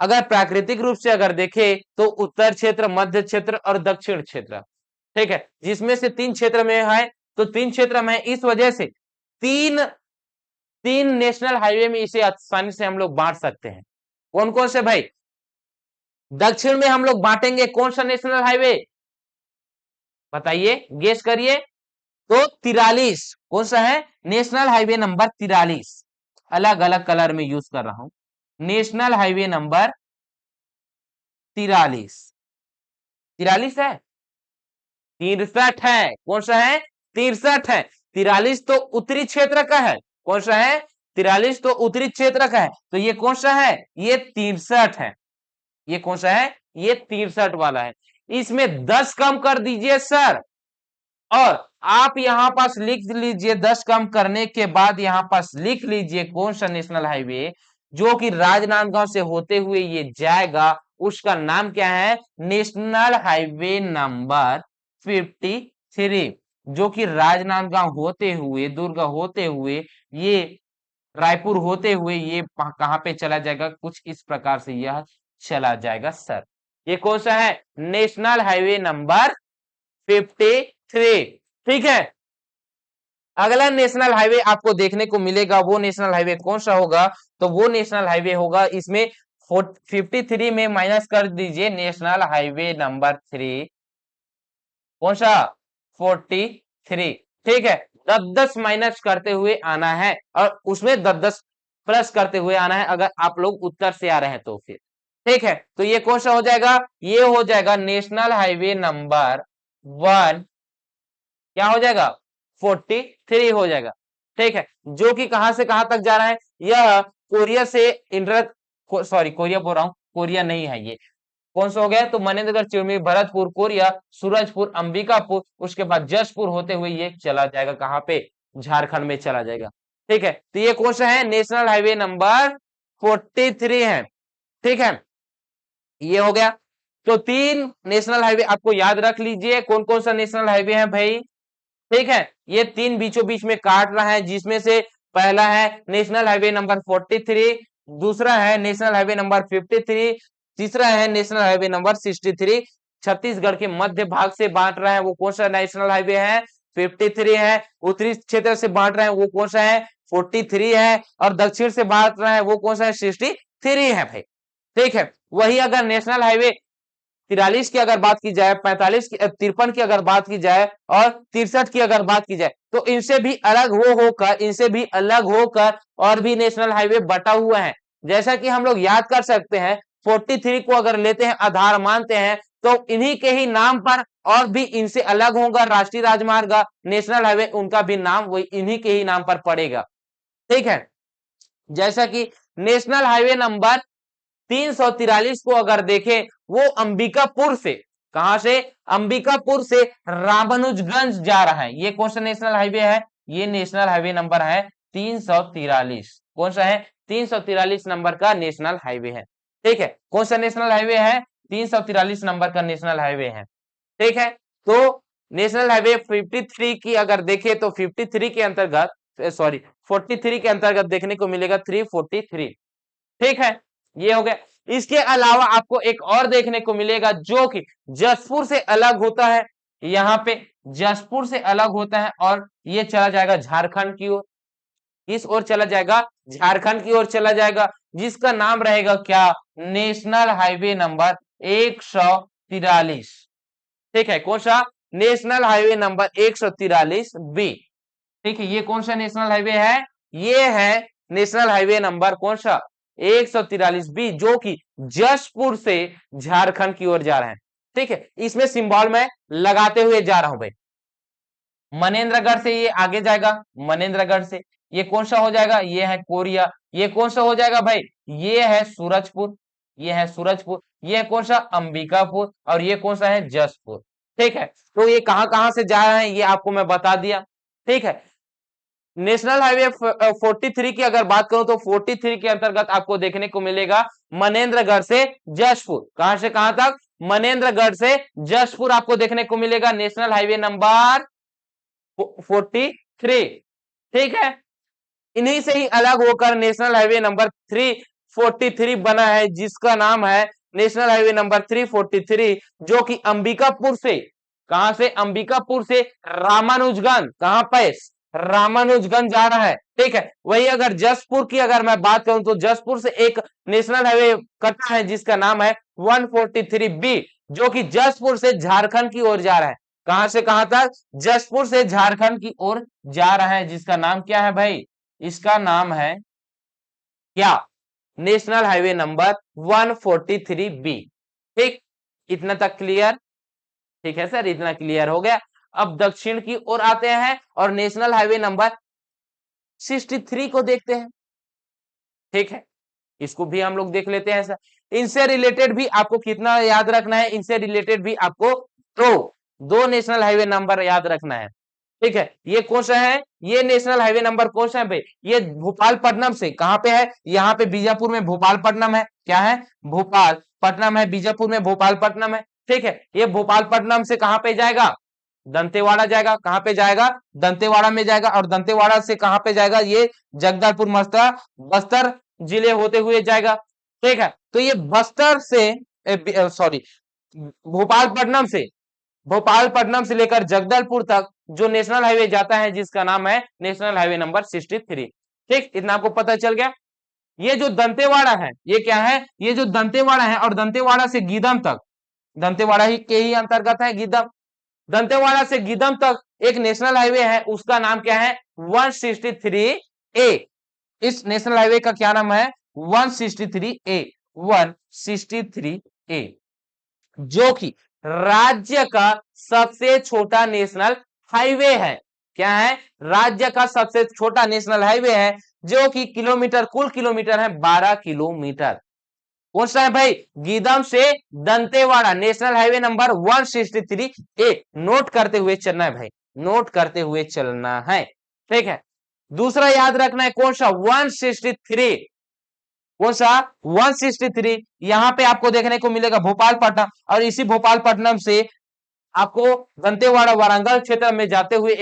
अगर प्राकृतिक रूप से अगर देखे तो उत्तर क्षेत्र, मध्य क्षेत्र और दक्षिण क्षेत्र। ठीक है, जिसमें से 3 क्षेत्र में है, तो 3 क्षेत्र में इस वजह से तीन तीन नेशनल हाईवे में इसे आसानी से हम लोग बांट सकते हैं। कौन कौन से भाई, दक्षिण में हम लोग बांटेंगे कौन सा नेशनल हाईवे, बताइए, गेस करिए। तो 43, कौन सा है, नेशनल हाईवे नंबर 43। अलग अलग कलर में यूज कर रहा हूं, नेशनल हाईवे नंबर 43। 43 है, 63 है, कौन सा है, 63 है। 43 तो उत्तरी क्षेत्र का है, कौन सा है, 43 तो उत्तरी क्षेत्र का है। तो ये कौन सा है, ये 63 है। ये कौन सा है, ये 63 वाला है। इसमें 10 कम कर दीजिए सर, और आप यहां पास लिख लीजिए, 10 कम करने के बाद यहां पास लिख लीजिए कौन सा नेशनल हाईवे जो कि राजनांदगांव से होते हुए ये जाएगा, उसका नाम क्या है, नेशनल हाईवे नंबर 53, जो कि राजनांदगांव होते हुए, दुर्ग होते हुए, ये रायपुर होते हुए ये कहां पे चला जाएगा, कुछ इस प्रकार से यह चला जाएगा सर। ये कौन सा है, नेशनल हाईवे नंबर 53। ठीक है, अगला नेशनल हाईवे आपको देखने को मिलेगा, वो नेशनल हाईवे कौन सा होगा, तो वो नेशनल हाईवे होगा, इसमें 53 में माइनस कर दीजिए नेशनल हाईवे नंबर 3, कौन सा, 43। ठीक है, 10-10 माइनस करते हुए आना है, और उसमें 10-10 प्लस करते हुए आना है, अगर आप लोग उत्तर से आ रहे हैं तो फिर। ठीक है, तो ये कौन सा हो जाएगा, ये हो जाएगा नेशनल हाईवे नंबर 1, क्या हो जाएगा, 43 हो जाएगा। ठीक है, जो कि कहां से कहां तक जा रहा है, यह कोरिया से इंद्र, सॉरी कोरिया बोल रहा हूं, कोरिया नहीं है ये, कौन सा हो गया, तो मनेन्द्रगढ़, चिरमिर, भरतपुर, कोरिया, सूरजपुर, अंबिकापुर, उसके बाद जशपुर होते हुए ये चला जाएगा कहां पे, झारखंड में चला जाएगा। ठीक है, तो ये कौन सा है, नेशनल हाईवे नंबर 43 है। ठीक है, ये हो गया। तो 3 नेशनल हाईवे आपको याद रख लीजिए, कौन कौन सा नेशनल हाईवे है भाई। ठीक है, ये 3 बीचों बीच में काट रहा है, जिसमें से पहला है नेशनल हाईवे नंबर 43, दूसरा है नेशनल हाईवे नंबर 53, तीसरा है नेशनल हाईवे नंबर 63। छत्तीसगढ़ के मध्य भाग से बांट रहा है, वो कौन सा नेशनल हाईवे है, 53 है। उत्तरी क्षेत्र से बांट रहे हैं, वो कौन सा है, 43 है। और दक्षिण से बांट रहा है, वो कौन सा है, 63 है भाई। ठीक है, वही अगर नेशनल हाईवे 43 की अगर बात की जाए, 45 की, 53 की अगर बात की जाए, और 63 की अगर बात की जाए, तो इनसे भी अलग होकर, इनसे भी अलग होकर और भी नेशनल हाईवे बटा हुआ है। जैसा कि हम लोग याद कर सकते हैं, 43 को अगर लेते हैं, आधार मानते हैं, तो इन्हीं के ही नाम पर और भी इनसे अलग होगा राष्ट्रीय राजमार्ग, नेशनल हाईवे, उनका भी नाम वही इन्हीं के ही नाम पर पड़ेगा। ठीक है, जैसा कि नेशनल हाईवे नंबर 343 को अगर देखें, वो अंबिकापुर से, कहां से, अंबिकापुर से रामानुजगंज जा रहा है। ये कौन सा नेशनल हाईवे है, ये नेशनल हाईवे नंबर है 343। कौन सा है, 343 नंबर का नेशनल हाईवे है। ठीक है, कौन सा नेशनल हाईवे है, 343 नंबर का नेशनल हाईवे है। ठीक है, तो नेशनल हाईवे 53 की अगर देखें, तो 53 के अंतर्गत, सॉरी 43 के अंतर्गत देखने को मिलेगा 343। ठीक है, ये हो गया। इसके अलावा आपको एक और देखने को मिलेगा, जो कि जशपुर से अलग होता है। यहाँ पे जशपुर से अलग होता है और ये चला जाएगा झारखंड की ओर, इस ओर चला जाएगा, झारखंड की ओर चला जाएगा, जिसका नाम रहेगा क्या, नेशनल हाईवे नंबर 143। ठीक है, कौन सा, नेशनल हाईवे नंबर 143 बी। ठीक है, ये कौन सा नेशनल हाईवे है, ये है नेशनल हाईवे नंबर कौन सा, 143 बी, जो कि जशपुर से झारखंड की ओर जा रहे हैं। ठीक है, इसमें सिंबल में लगाते हुए जा रहा हूं भाई। मनेन्द्रगढ़ से ये आगे जाएगा, मनेन्द्रगढ़ से ये कौन सा हो जाएगा, ये है कोरिया। ये कौन सा हो जाएगा भाई, ये है सूरजपुर, ये है सूरजपुर। ये है कौन सा, अंबिकापुर, और ये कौन सा है, जसपुर। ठीक है, तो ये कहां कहां से जा रहे हैं ये आपको मैं बता दिया। ठीक है, नेशनल हाईवे 43 की अगर बात करूं तो 43 के अंतर्गत आपको देखने को मिलेगा मनेन्द्रगढ़ से जशपुर। कहां से कहां तक, मनेन्द्रगढ़ से जशपुर आपको देखने को मिलेगा नेशनल हाईवे नंबर 43। ठीक है, इन्हीं से ही अलग होकर नेशनल हाईवे नंबर 343 बना है, जिसका नाम है नेशनल हाईवे नंबर 343, जो कि अंबिकापुर से, कहां से, अंबिकापुर से रामानुजगंज, कहां पे, रामानुजगंज जा रहा है। ठीक है, वही अगर जसपुर की अगर मैं बात करूं तो जसपुर से एक नेशनल हाईवे कटा है जिसका नाम है 143 बी, जो कि जसपुर से झारखंड की ओर जा रहा है। कहां से कहां तक, जसपुर से झारखंड की ओर जा रहा है, जिसका नाम क्या है भाई, इसका नाम है क्या, नेशनल हाईवे नंबर 143 बी। ठीक, इतना तक क्लियर। ठीक है सर, इतना क्लियर हो गया। अब दक्षिण की ओर आते हैं और नेशनल हाईवे नंबर 63 को देखते हैं। ठीक है, इसको भी हम लोग देख लेते हैं सर। इनसे रिलेटेड भी आपको कितना याद रखना है, इनसे रिलेटेड भी आपको दो नेशनल हाईवे नंबर याद रखना है। ठीक है, ये कौन सा है, ये नेशनल हाईवे नंबर कौन सा है भाई, ये भोपालपट्टनम से कहां पे है, यहाँ पे बीजापुर में भोपालपट्टनम है, क्या है, भोपालपट्टनम है, बीजापुर में भोपालपट्टनम है। ठीक है, ये भोपालपट्टनम से कहां पे जाएगा, दंतेवाड़ा जाएगा, कहां पे जाएगा, दंतेवाड़ा में जाएगा, और दंतेवाड़ा से कहां पे जाएगा, ये जगदलपुर मस्ता बस्तर जिले होते हुए जाएगा। ठीक है, तो ये बस्तर से सॉरी भोपालपट्टनम से लेकर जगदलपुर तक जो नेशनल हाईवे जाता है, जिसका नाम है नेशनल हाईवे नंबर 63। ठीक, इतना आपको पता चल गया। ये जो दंतेवाड़ा है, ये क्या है, ये जो दंतेवाड़ा है, और दंतेवाड़ा से गीदम तक, दंतेवाड़ा ही के ही अंतर्गत है गीदम, दंतेवाड़ा से गीदम तक एक नेशनल हाईवे है, उसका नाम क्या है, 163A। इस नेशनल हाईवे का क्या नाम है, 163A, 163A, जो कि राज्य का सबसे छोटा नेशनल हाईवे है। क्या है, राज्य का सबसे छोटा नेशनल हाईवे है, जो कि किलोमीटर, कुल किलोमीटर है 12 किलोमीटर। कौन सा है भाई, गीदम से Dantewada, national highway number 163A। Note करते हुए चलना है भाई, नोट करते हुए चलना है। ठीक है, दूसरा याद रखना है कौन सा, 163, कौन सा, 163। यहां पे आपको देखने को मिलेगा भोपालपट्टनम, और इसी भोपालपट्टनम से आपको दंतेवाड़ा वारंगल क्षेत्र में जाते हुए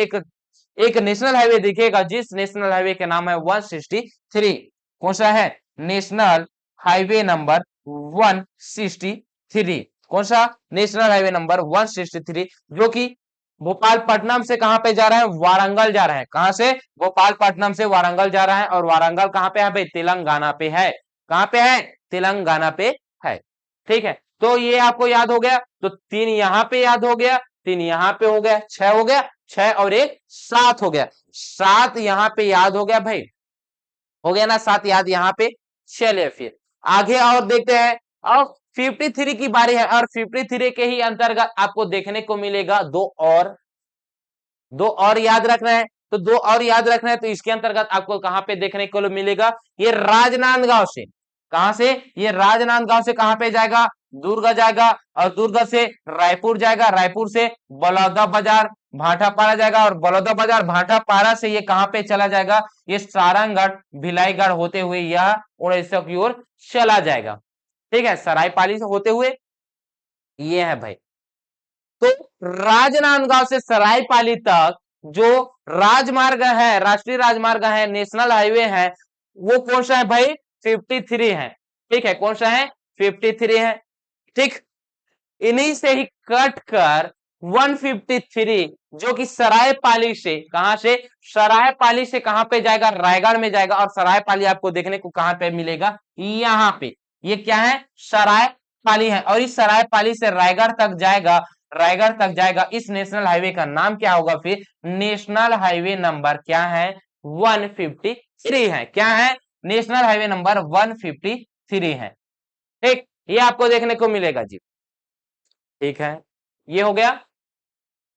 एक नेशनल हाईवे दिखेगा, जिस नेशनल हाईवे का नाम है 163। कौन सा है, नेशनल हाईवे नंबर 163। कौन सा, नेशनल हाईवे नंबर 163, जो कि भोपालपट्टनम से कहां पे जा रहा है, वारंगल जा रहा है। कहां से, भोपालपट्टनम से वारंगल जा रहा है, और वारंगल कहां पे है भाई, तेलंगाना पे है। कहां पे है, तेलंगाना पे है। ठीक है, तो ये आपको याद हो गया, तो 3 यहां पे याद हो गया, 3 यहां पे हो गया, 6 हो गया, 6 और 1 7 हो गया, 7 यहां पे याद हो गया भाई, हो गया ना 7 याद यहां पे। चलिए फिर आगे और देखते हैं। अब 53 की बारी है, और 53 के ही अंतर्गत आपको देखने को मिलेगा दो और याद रखना है। तो 2 और याद रखना है, तो इसके अंतर्गत आपको कहां पे देखने को मिलेगा, ये राजनांदगांव से, कहां से, ये राजनांदगांव से कहां पे जाएगा, दुर्ग जाएगा, और दुर्ग से रायपुर जाएगा, रायपुर से बलौदा बाजार भाटापारा जाएगा, और बलौदा बाजार भाटापारा से ये कहां पे चला जाएगा, ये सारंगगढ़ भिलाईगढ़ होते हुए यह उड़ीसा की ओर चला जाएगा। ठीक है, सरायपाली से होते हुए ये है भाई। तो राजनांदगांव से सरायपाली तक जो राजमार्ग है, राष्ट्रीय राजमार्ग है, नेशनल हाईवे है, वो कौन सा है भाई, 53 है। ठीक है, कौन सा है, 53 है। ठीक, इन्हीं से ही कट कर 153 जो कि सरायपाली से, कहां से, सरायपाली से कहां पे जाएगा, रायगढ़ में जाएगा। और सरायपाली आपको देखने को कहां पे मिलेगा, यहाँ पे। ये क्या है, सरायपाली है। और इस सरायपाली से रायगढ़ तक जाएगा, रायगढ़ तक जाएगा। इस नेशनल हाईवे का नाम क्या होगा फिर, नेशनल हाईवे नंबर क्या है, 153 है। क्या है, नेशनल हाईवे नंबर 153 है। ठीक, ये आपको देखने को मिलेगा जी। ठीक है, ये हो गया।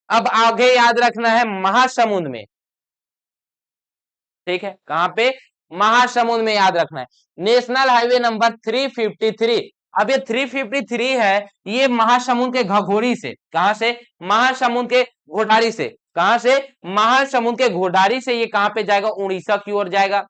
अब आगे याद रखना है महासमुंद में। ठीक है, कहां पे, महासमुंद में याद रखना है। National highway number 353। अब ये 353 है, ये महासमुंद के घघोरी से, कहां से, महासमुंद के घोडारी से, कहां से, महासमुंद के घोडारी से ये कहां पे जाएगा, उड़ीसा की ओर जाएगा।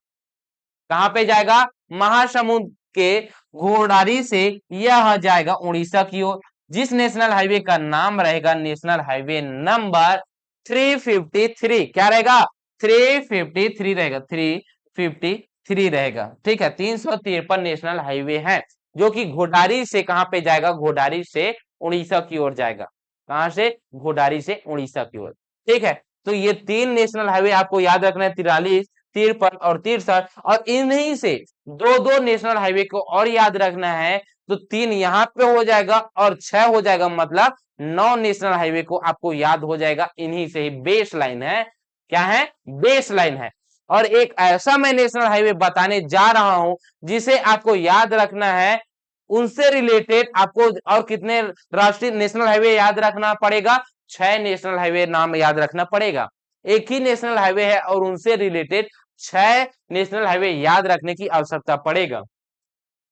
कहां पे जाएगा, महासमुंद के घोडारी से यह जाएगा उड़ीसा की ओर। जिस नेशनल हाईवे का नाम रहेगा नेशनल हाईवे नंबर 353। क्या रहेगा, 353 रहेगा, 353 रहेगा। ठीक है, 353 नेशनल हाईवे है, जो कि घोडारी से कहां पे जाएगा, घोडारी से उड़ीसा की ओर जाएगा। कहां से, घोडारी से उड़ीसा की ओर। ठीक है, तो ये 3 नेशनल हाईवे आपको याद रखना है, 43, 53 और 63। और इन्हीं से 2-2 नेशनल हाईवे को और याद रखना है, तो 3 यहां पे हो जाएगा और 6 हो जाएगा, मतलब 9 नेशनल हाईवे को आपको याद हो जाएगा। इन्हीं से ही बेस लाइन है, क्या है, बेस लाइन है। और एक ऐसा मैं नेशनल हाईवे बताने जा रहा हूं जिसे आपको याद रखना है, उनसे रिलेटेड आपको और कितने राष्ट्रीय नेशनल हाईवे याद रखना पड़ेगा, 6 नेशनल हाईवे नाम याद रखना पड़ेगा। एक ही नेशनल हाईवे है और उनसे रिलेटेड 6 नेशनल हाईवे याद रखने की आवश्यकता पड़ेगा।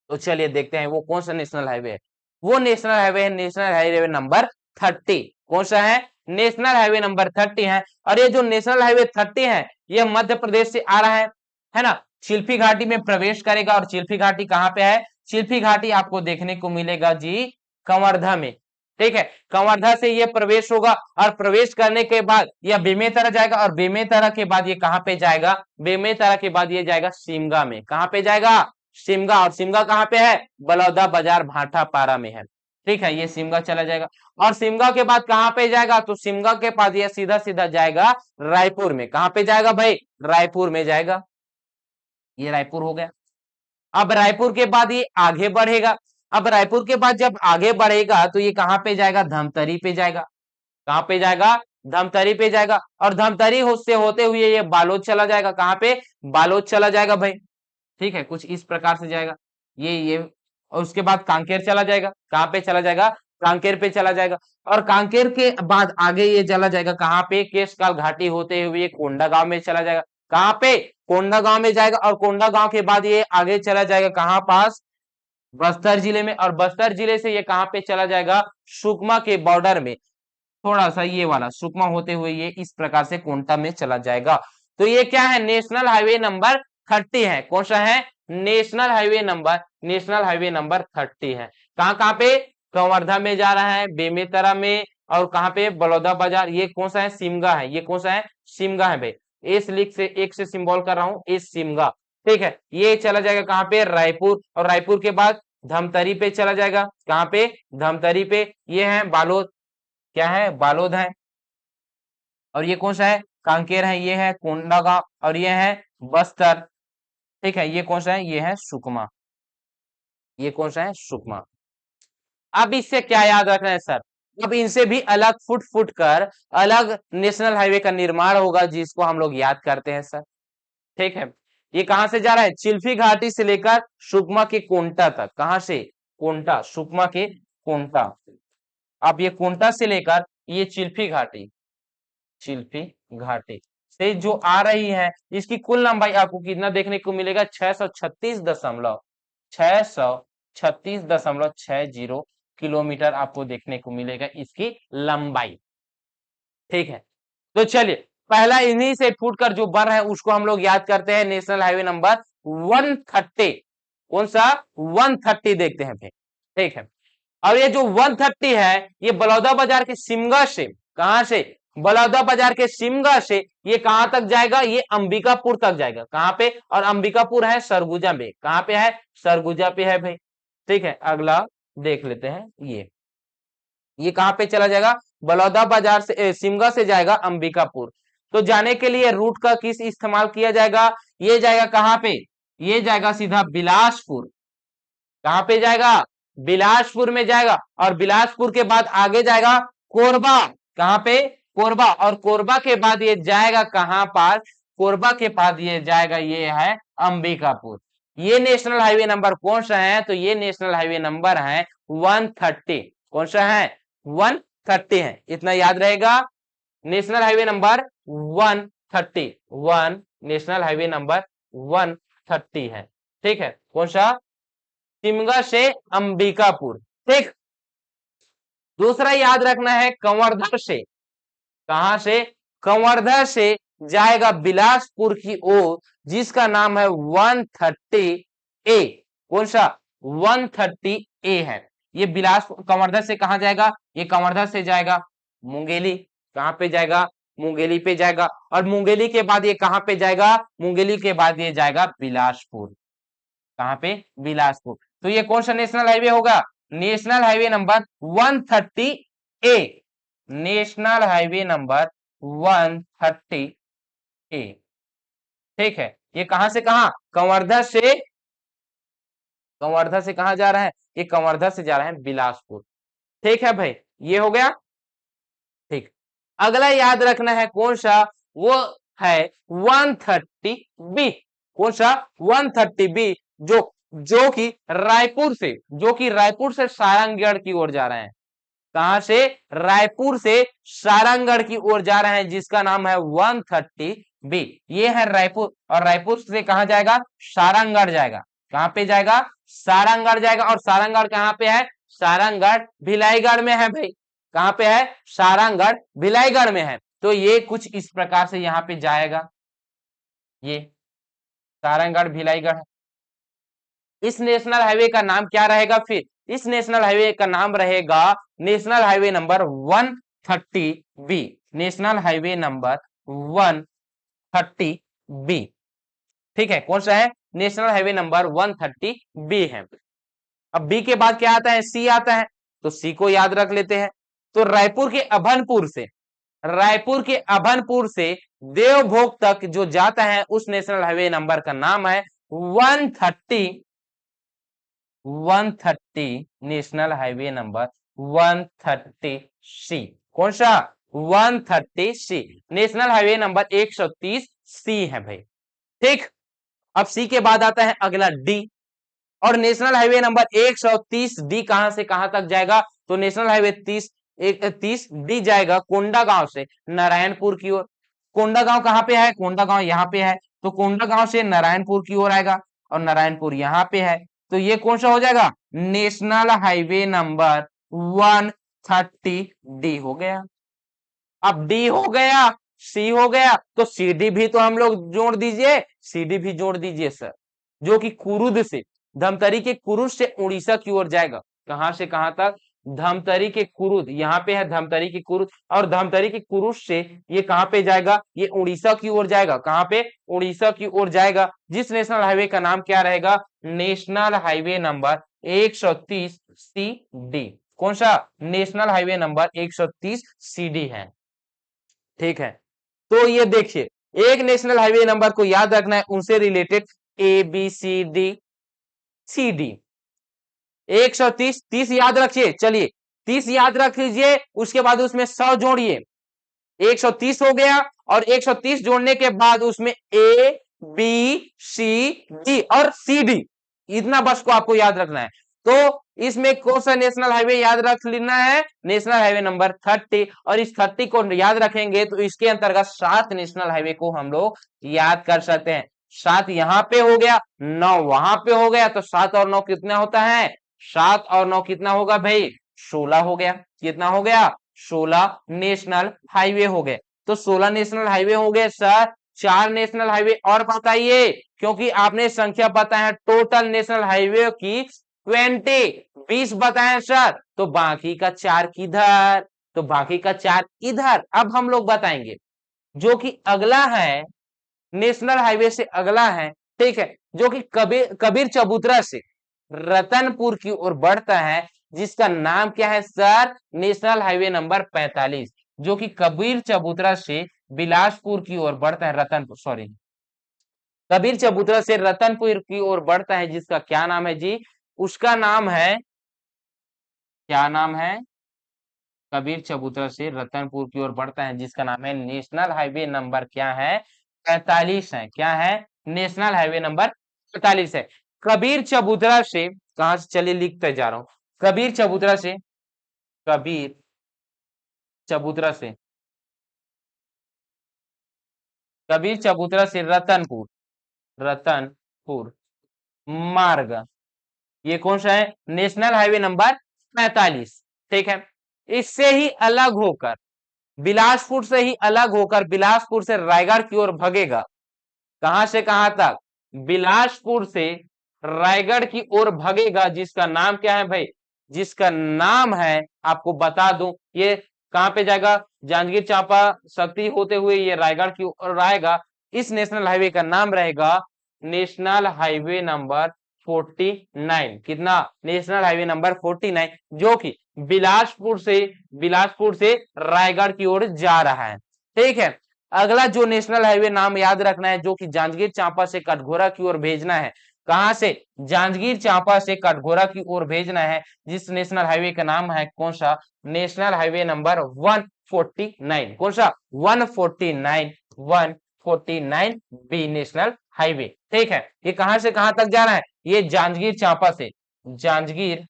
तो चलिए देखते हैं वो कौन सा नेशनल हाईवे है। वो नेशनल हाईवे है नेशनल हाईवे नंबर 30। कौन सा है, नेशनल हाईवे नंबर 30 है। और ये जो नेशनल हाईवे 30 है, ये मध्य प्रदेश से आ रहा है ना, चिल्फी घाटी में प्रवेश करेगा। और चिल्फी घाटी कहां पे है, चिल्फी घाटी आपको देखने को मिलेगा जी कवर्धा में। ठीक है, कवर्धा से ये प्रवेश होगा और प्रवेश करने के बाद यह बेमेतरा जाएगा। और बेमेतरा के बाद ये कहां पे जाएगा, बेमेतरा के बाद ये जाएगा शिमगा में। कहां पे जाएगा, शिमगा। और शिमगा कहां पे है, बलौदा बाजार भाटापारा में है। ठीक है, ये शिमगा चला जाएगा। और शिमगा के बाद कहां पे जाएगा, तो शिमगा के बाद ये सीधा सीधा जाएगा रायपुर में। कहां पे जाएगा भाई, रायपुर में जाएगा। ये रायपुर हो गया। अब रायपुर के बाद ये आगे बढ़ेगा। अब रायपुर के बाद जब आगे बढ़ेगा तो ये कहां पे जाएगा, धमतरी पे जाएगा। कहां पे जाएगा, धमतरी पे जाएगा। और धमतरी से होते हुए ये बालोद चला जाएगा। कहां पे, बालोद चला जाएगा भाई। ठीक है, कुछ इस प्रकार से जाएगा ये। और उसके बाद कांकेर चला जाएगा। कहां पे चला जाएगा, कांकेर पे चला जाएगा। और कांकेर के बाद आगे ये चला जाएगा कहां पे, केशकाल घाटी होते हुए ये कोंडागांव में चला जाएगा। कहां पे, कोंडागांव में जाएगा। और कोंडागांव के बाद ये आगे चला जाएगा कहां पास, बस्तर जिले में। और बस्तर जिले से ये कहां पे चला जाएगा, सुकमा के बॉर्डर में। थोड़ा सा ये वाला सुकमा होते हुए ये इस प्रकार से कोंटा में चला जाएगा। तो ये क्या है, नेशनल हाईवे नंबर 30 है। कौन सा है, national highway number, national highway number 30 है। कहां कहां पे, कवर्धा में जा रहा है, बेमेतरा में, और कहां पे, बलौदा बाजार। ये कौन सा है, शिमगा है। ये कौन सा है, शिमगा है भाई। इस लिख से एक से सिंबल कर रहा हूं, इस शिमगा। ठीक है, ये चला जाएगा कहां पे, रायपुर। और रायपुर के बाद धमतरी पे चला जाएगा। कहां पे, धमतरी पे। ये है बालोद, क्या है, बालोद है। और ये कौन सा है, कांकेर है। ये है कोंडागांव। और ये है बस्तर। ठीक है, ये कौन सा है, ये है सुकमा। ये कौन सा है, सुकमा। अब इससे क्या याद रखना है सर, अब इनसे भी अलग फुट फुट कर अलग नेशनल हाईवे का निर्माण होगा, जिसको हम लोग याद करते हैं सर। ठीक है, ये कहां से जा रहा है, चिल्फी घाटी से लेकर सुकमा के कोंटा तक। कहां से, कोंटा, सुकमा के कोंटा। अब ये कोंटा से लेकर ये चिल्फी घाटी, चिल्फी घाटी से जो आ रही है, इसकी कुल लंबाई आपको कितना देखने को मिलेगा, 636.60 किलोमीटर आपको देखने को मिलेगा इसकी लंबाई। ठीक है, तो चलिए पहला इन्हीं से फूट कर जो बन रहा है उसको हम लोग याद करते हैं, नेशनल हाईवे नंबर 130। कौन सा, 130 देखते हैं फिर। ठीक है, और ये जो 130 है, ये बलौदा बाजार के सिमगा से, कहां से, बलौदा बाजार के सिमगा से ये कहां तक जाएगा, ये अंबिकापुर तक जाएगा। कहां पे, और अंबिकापुर है सरगुजा में। कहां पे है, सरगुजा पे है भाई। ठीक है, अगला देख लेते हैं ये। ये कहाँ पे चला जाएगा, बलौदा बाजार से सिमगा से जाएगा अंबिकापुर। तो जाने के लिए रूट का किस इस्तेमाल किया जाएगा, ये जाएगा कहाँ पे, ये जाएगा सीधा बिलासपुर। कहाँ पे जाएगा, बिलासपुर में जाएगा। और बिलासपुर के बाद आगे जाएगा कोरबा। कहाँ पे, कोरबा। और कोरबा के बाद ये जाएगा कहाँ पर, कोरबा के बाद ये जाएगा, ये है अंबिकापुर। ये नेशनल हाईवे नंबर कौन सा है, तो ये नेशनल हाईवे नंबर है 130। कौन सा है, 130 है, इतना याद रहेगा। National highway number 130, national highway number 130 है। ठीक है, कौन सा, शिमगा से अंबिकापुर। ठीक, दूसरा याद रखना है कंवर्धर से। कहां से, कंवर्धर से जाएगा बिलासपुर की ओर, जिसका नाम है 130A। कौन सा, 130A है। ये बिलासपुर कंवर्धर से कहां जाएगा, ये कंवर्धर से जाएगा मुंगेली। कहां पे जाएगा, मुंगेली पे जाएगा। और मुंगेली के बाद ये कहां पे जाएगा, मुंगेली के बाद ये जाएगा बिलासपुर। कहां पे, बिलासपुर। तो ये कौन सा नेशनल हाईवे होगा, national highway number 130A, national highway number 130A। ठीक है, ये कहां से कहां, कंवर्धर से, कंवर्धर से कहां जा रहा है, ये कंवर्धर से जा रहा है बिलासपुर। ठीक है भाई, ये हो गया। ठीक, अगला याद रखना है कौन सा, वो है 130B। कौन सा, 130B, जो कि रायपुर से, जो कि रायपुर से सारंगगढ़ की ओर जा रहे हैं। कहां से, रायपुर से सारंगगढ़ की ओर जा रहे हैं, जिसका नाम है 130B। ये है रायपुर, और रायपुर से कहां जाएगा, सारंगगढ़ जाएगा। कहां पे जाएगा, सारंगगढ़ जाएगा। और सारंगगढ़ कहां पे है, सारंगगढ़ भिलाईगढ़ में है भाई। कहां पे है, सारंगगढ़ भिलाईगढ़ में है। तो ये कुछ इस प्रकार से यहां पे जाएगा, ये सारंगगढ़ भिलाईगढ़। इस नेशनल हाईवे का नाम क्या रहेगा फिर, इस नेशनल हाईवे का नाम रहेगा national highway number 130B, national highway number 130B। ठीक है, कौन सा है, नेशनल हाईवे नंबर 130B है। अब बी के बाद क्या आता है, सी आता है। तो सी को याद रख लेते हैं। तो रायपुर के अभनपुर से, रायपुर के अभनपुर से देवभोग तक जो जाता है, उस नेशनल हाईवे नंबर का नाम है 130 नेशनल हाईवे नंबर 130C। कौन सा, 130C, national highway number 130C है भाई। ठीक, अब सी के बाद आता है अगला डी। और नेशनल हाईवे नंबर 130D कहां से कहां तक जाएगा, तो नेशनल हाईवे 30D जाएगा कोंडागांव से नारायणपुर की ओर। कोंडागांव कहां पे है, कोंडागांव यहां पे है। तो कोंडागांव से नारायणपुर की ओर आएगा, और नारायणपुर यहां पे है। तो ये कौन सा हो जाएगा, नेशनल हाईवे नंबर 130D हो गया। अब डी हो गया, सी हो गया, तो सीडी भी तो हम लोग जोड़ दीजिए, सीडी भी जोड़ दीजिए सर, जो कि कुरुद से, धमतरी के कुरुद से उड़ीसा की ओर जाएगा। कहां से कहां तक, धमतरी के कुरुद, यहाँ पे है धमतरी के कुरुद, और धमतरी के कुरुद से ये कहां पे जाएगा, ये उड़ीसा की ओर जाएगा। कहां पे, उड़ीसा की ओर जाएगा। जिस नेशनल हाईवे का नाम क्या रहेगा, नेशनल हाईवे नंबर 130CD। कौन सा, नेशनल हाईवे नंबर 130CD है। ठीक है, तो ये देखिए, एक नेशनल हाईवे नंबर को याद रखना है, उनसे रिलेटेड ABCD 130, 30 याद रखिए। चलिए 30 याद रख लीजिए, उसके बाद उसमें 100 जोड़िए, 130 हो गया। और 130 जोड़ने के बाद उसमें ABCD और CD, इतना बस को आपको याद रखना है। तो इसमें कौन सा नेशनल हाईवे याद रख लेना है, नेशनल हाईवे नंबर 30। और इस 30 को याद रखेंगे तो इसके अंतर्गत 7 नेशनल हाईवे को हम लोग याद कर सकते हैं। 7 यहां पे हो गया, 9 वहां पे हो गया, तो 7 और 9 कितना होता है, 7 और 9 कितना होगा भाई, 16 हो गया। कितना हो गया, 16 नेशनल हाईवे हो गए। तो 16 नेशनल हाईवे हो गए सर। 4 नेशनल हाईवे और बताइए, क्योंकि आपने संख्या बताया है टोटल नेशनल हाईवे की 20 बताए सर, तो बाकी का 4 किधर, तो बाकी का 4 इधर। अब हम लोग बताएंगे जो कि अगला है, नेशनल हाईवे से अगला है, ठीक है, जो कि कबीर चबूतरा से रतनपुर की ओर बढ़ता है, जिसका नाम क्या है सर? नेशनल हाईवे नंबर 45, जो कि कबीर चबूतरा से बिलासपुर की ओर बढ़ता है, रतनपुर सॉरी कबीर चबूतरा से रतनपुर की ओर बढ़ता है, जिसका क्या नाम है जी? उसका नाम है, क्या नाम है? कबीर चबूतरा से रतनपुर की ओर बढ़ता है, जिसका नाम है नेशनल हाईवे नंबर क्या है? 45 है। क्या है? नेशनल हाईवे नंबर 45 है। कबीर चबूतरा से कहां से, चलिए लिखते जा रहा हूं। कबीर चबूतरा से, कबीर चबूतरा से, कबीर चबूतरा से रतनपुर, रतनपुर मार्ग, ये कौन सा है? National highway number 45। ठीक है। इससे ही अलग होकर, बिलासपुर से ही अलग होकर, बिलासपुर से रायगढ़ की ओर भगेगा। कहां से कहां तक? बिलासपुर से रायगढ़ की ओर भगेगा, जिसका नाम क्या है भाई? जिसका नाम है, आपको बता दूं, ये कहां पे जाएगा? जांजगीर चांपा शक्ति होते हुए ये रायगढ़ की ओर आएगा। इस नेशनल हाईवे का नाम रहेगा नेशनल हाईवे नंबर 49। कितना? नेशनल हाईवे नंबर 49, जो कि बिलासपुर से रायगढ़ की ओर जा रहा है। ठीक है। अगला जो नेशनल हाईवे नाम याद रखना है, जो कि जांजगीर चांपा से कटघोरा की ओर भेजना है। कहां से? जांजगीर चांपा से कटघोरा की ओर भेजना है, जिस नेशनल हाईवे का नाम है कौन सा? National highway number 149। कौन सा? 149, 149 बी नेशनल हाईवे। ठीक है। ये कहां से कहां तक जा रहा है? ये जांजगीर चांपा से, जांजगीर,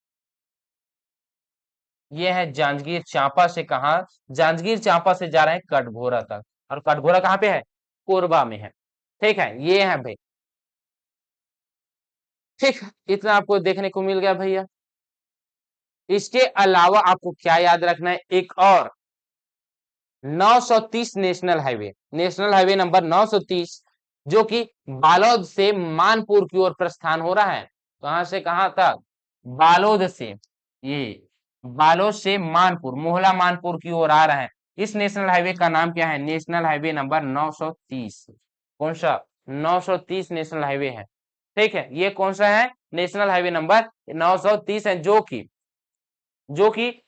ये है जांजगीर चांपा से, कहा? जांजगीर चांपा से जा रहे हैं कटघोरा तक। और कटघोरा कहां पे है? कोरबा में है। ठीक है। ये है भाई। ठीक, इतना आपको देखने को मिल गया भैया। इसके अलावा आपको क्या याद रखना है? एक और 930 national highway, national highway number 930, जो कि बालोद से मानपुर की ओर प्रस्थान हो रहा है। कहां से कहां तक? बालोद से, ये बालोद से मानपुर, मोहला मानपुर की ओर आ रहा है। इस नेशनल हाईवे का नाम क्या है? National highway number 930। कौन सा? 930 नेशनल हाईवे है। ठीक है। ये कौन सा है? नेशनल हाईवे नंबर 930 है, जो कि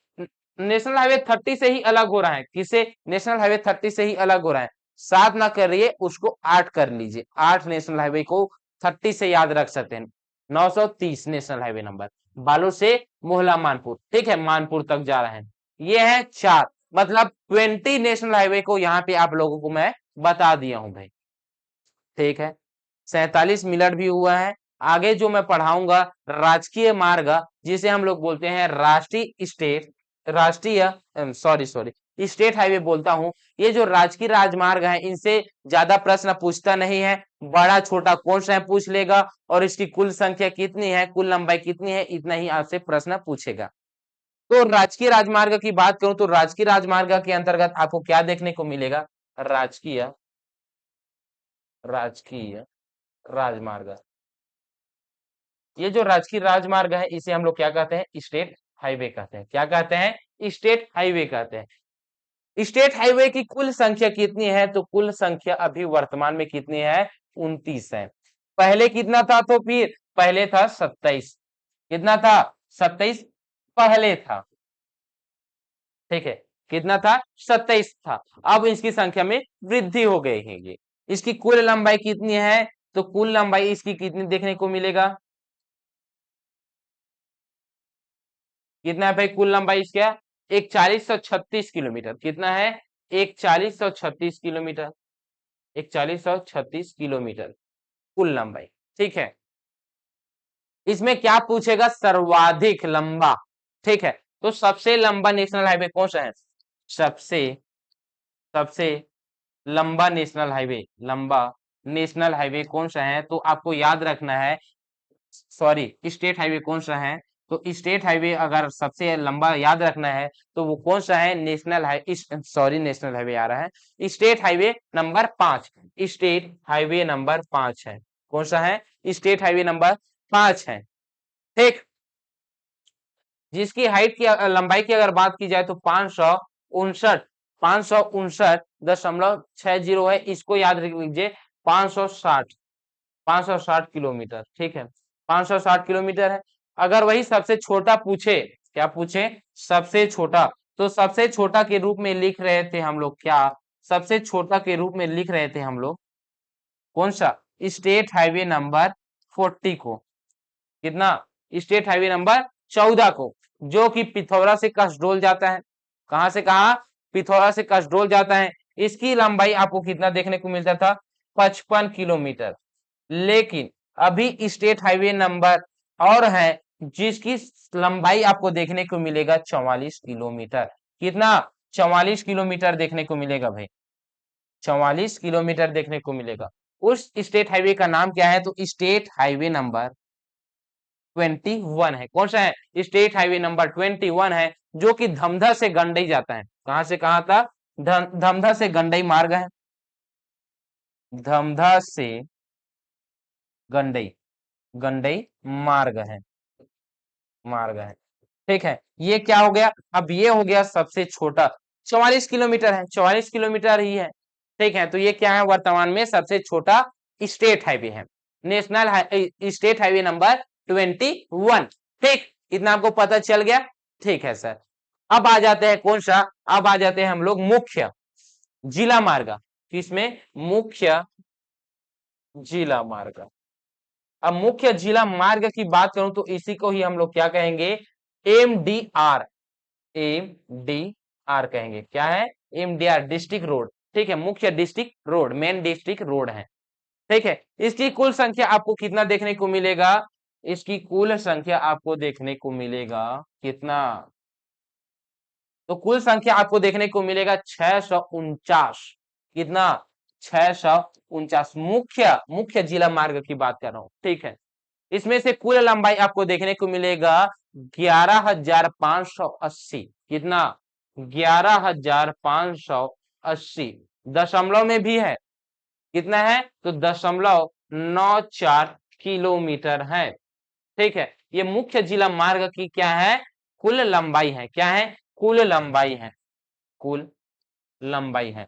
नेशनल हाईवे 30 से ही अलग हो रहा है। किसे? नेशनल हाईवे 30 से ही अलग हो रहा है। 7 ना करिए, उसको 8 कर लीजिए। 8 नेशनल हाईवे को 30 से याद रख सकते हैं। 930 नेशनल हाईवे नंबर, बालू से मोहला मानपुर। ठीक है। मानपुर तक जा रहा है। ये है 4, मतलब 20 नेशनल हाईवे को यहाँ पे आप लोगों को मैं बता दिया हूं भाई। ठीक है। 47 मिनट भी हुआ है। आगे जो मैं पढ़ाऊंगा, राजकीय मार्ग, जिसे हम लोग बोलते हैं राष्ट्रीय सॉरी सॉरी स्टेट हाईवे बोलता हूं। ये जो राजकीय राजमार्ग है, इनसे ज्यादा प्रश्न पूछता नहीं है। बड़ा छोटा कौन सा है पूछ लेगा, और इसकी कुल संख्या कितनी है, कुल लंबाई कितनी है, इतना ही आपसे प्रश्न पूछेगा। तो राजकीय राजमार्ग की बात करूं तो राजकीय राजमार्ग के अंतर्गत आपको क्या देखने को मिलेगा? राजकीय राजकीय राजमार्ग, ये जो राजकीय राजमार्ग है, इसे हम लोग क्या कहते हैं? स्टेट हाईवे कहते हैं। क्या कहते हैं? स्टेट हाईवे कहते हैं। स्टेट हाईवे की कुल संख्या कितनी है? तो कुल संख्या अभी वर्तमान में कितनी है? 29 है। पहले कितना था? तो फिर पहले था 27। कितना था? 27 पहले था। ठीक है। कितना था? 27 था। अब इसकी संख्या में वृद्धि हो गई है। ये इसकी कुल लंबाई कितनी है? तो कुल लंबाई इसकी कितनी देखने को मिलेगा? कितना है भाई कुल लंबाई इसका? 4136 किलोमीटर। कितना है? 4136 किलोमीटर, 4136 किलोमीटर कुल लंबाई। ठीक है। इसमें क्या पूछेगा? सर्वाधिक लंबा। ठीक है। तो सबसे लंबा नेशनल हाईवे कौन सा है? सबसे सबसे लंबा नेशनल हाईवे, लंबा नेशनल हाईवे कौन सा है? तो आपको याद रखना है, सॉरी स्टेट हाईवे कौन सा है? तो स्टेट हाईवे अगर सबसे लंबा याद रखना है, तो वो कौन सा है? National high sorry national highway आ रहा है, state highway number 5। State highway number 5 है। कौन सा है? स्टेट हाईवे नंबर 5 है। ठीक। जिसकी हाइट की लंबाई की अगर बात की जाए तो 559 है। इसको याद रख लीजिए, 560 560 किलोमीटर। ठीक है। 560 किलोमीटर है। अगर वही सबसे छोटा पूछे, क्या पूछे? सबसे छोटा। तो सबसे छोटा के रूप में लिख रहे थे हम लोग क्या? सबसे छोटा के रूप में लिख रहे थे हम लोग कौन सा? स्टेट हाईवे नंबर 40 को। कितना? स्टेट हाईवे नंबर 14 को, जो कि पिथौरा से कसडोल जाता है। कहां से कहा? पिथौरा से कसडोल जाता है। इसकी लंबाई आपको कितना देखने को मिलता था? 55 किलोमीटर। लेकिन अभी स्टेट हाईवे नंबर और है जिसकी लंबाई आपको देखने को मिलेगा 44 किलोमीटर। कितना? 44 किलोमीटर देखने को मिलेगा भाई, 44 किलोमीटर देखने को मिलेगा। उस स्टेट हाईवे का नाम क्या है? तो स्टेट हाईवे नंबर 21 है। कौन सा है? स्टेट हाईवे नंबर 21 है, जो कि धमधा से गंडई जाता है। कहां से कहां था? धमधा से गंडई मार्ग है। धमधा से गंडई, गंडई मार्ग है, मार्ग है। ठीक है, ये क्या हो गया? अब ये हो गया सबसे छोटा, 44 किलोमीटर है, 44 किलोमीटर ही है। ठीक है, तो ये क्या है? वर्तमान में सबसे छोटा स्टेट हाईवे है, स्टेट हाईवे नंबर 21। ठीक, इतना आपको पता चल गया? ठीक है सर। अब आ जाते हैं कौन सा? अब आ जाते हैं हम लोग मुख्य जिला मार्ग। किसमें? मुख्य जिला मार्ग। अब मुख्य जिला मार्ग की बात करूं तो इसी को ही हम लोग क्या कहेंगे? एमडीआर, एमडीआर कहेंगे। क्या है? MDR, district road. ठीक है, मुख्य district road, main district road है। ठीक है, इसकी कुल संख्या आपको कितना देखने को मिलेगा? इसकी कुल संख्या आपको देखने को मिलेगा कितना? तो कुल संख्या आपको देखने को मिलेगा 649। कितना? 649। मुख्य मुख्य जिला मार्ग की बात कर रहा हूं। ठीक है, इसमें से कुल लंबाई आपको देखने को मिलेगा 11,580। कितना? 11,580। दशमलव में भी है। कितना है? तो 0.94 किलोमीटर है। ठीक है, ये मुख्य जिला मार्ग की क्या है? कुल लंबाई है। क्या है? कुल लंबाई है, कुल लंबाई है।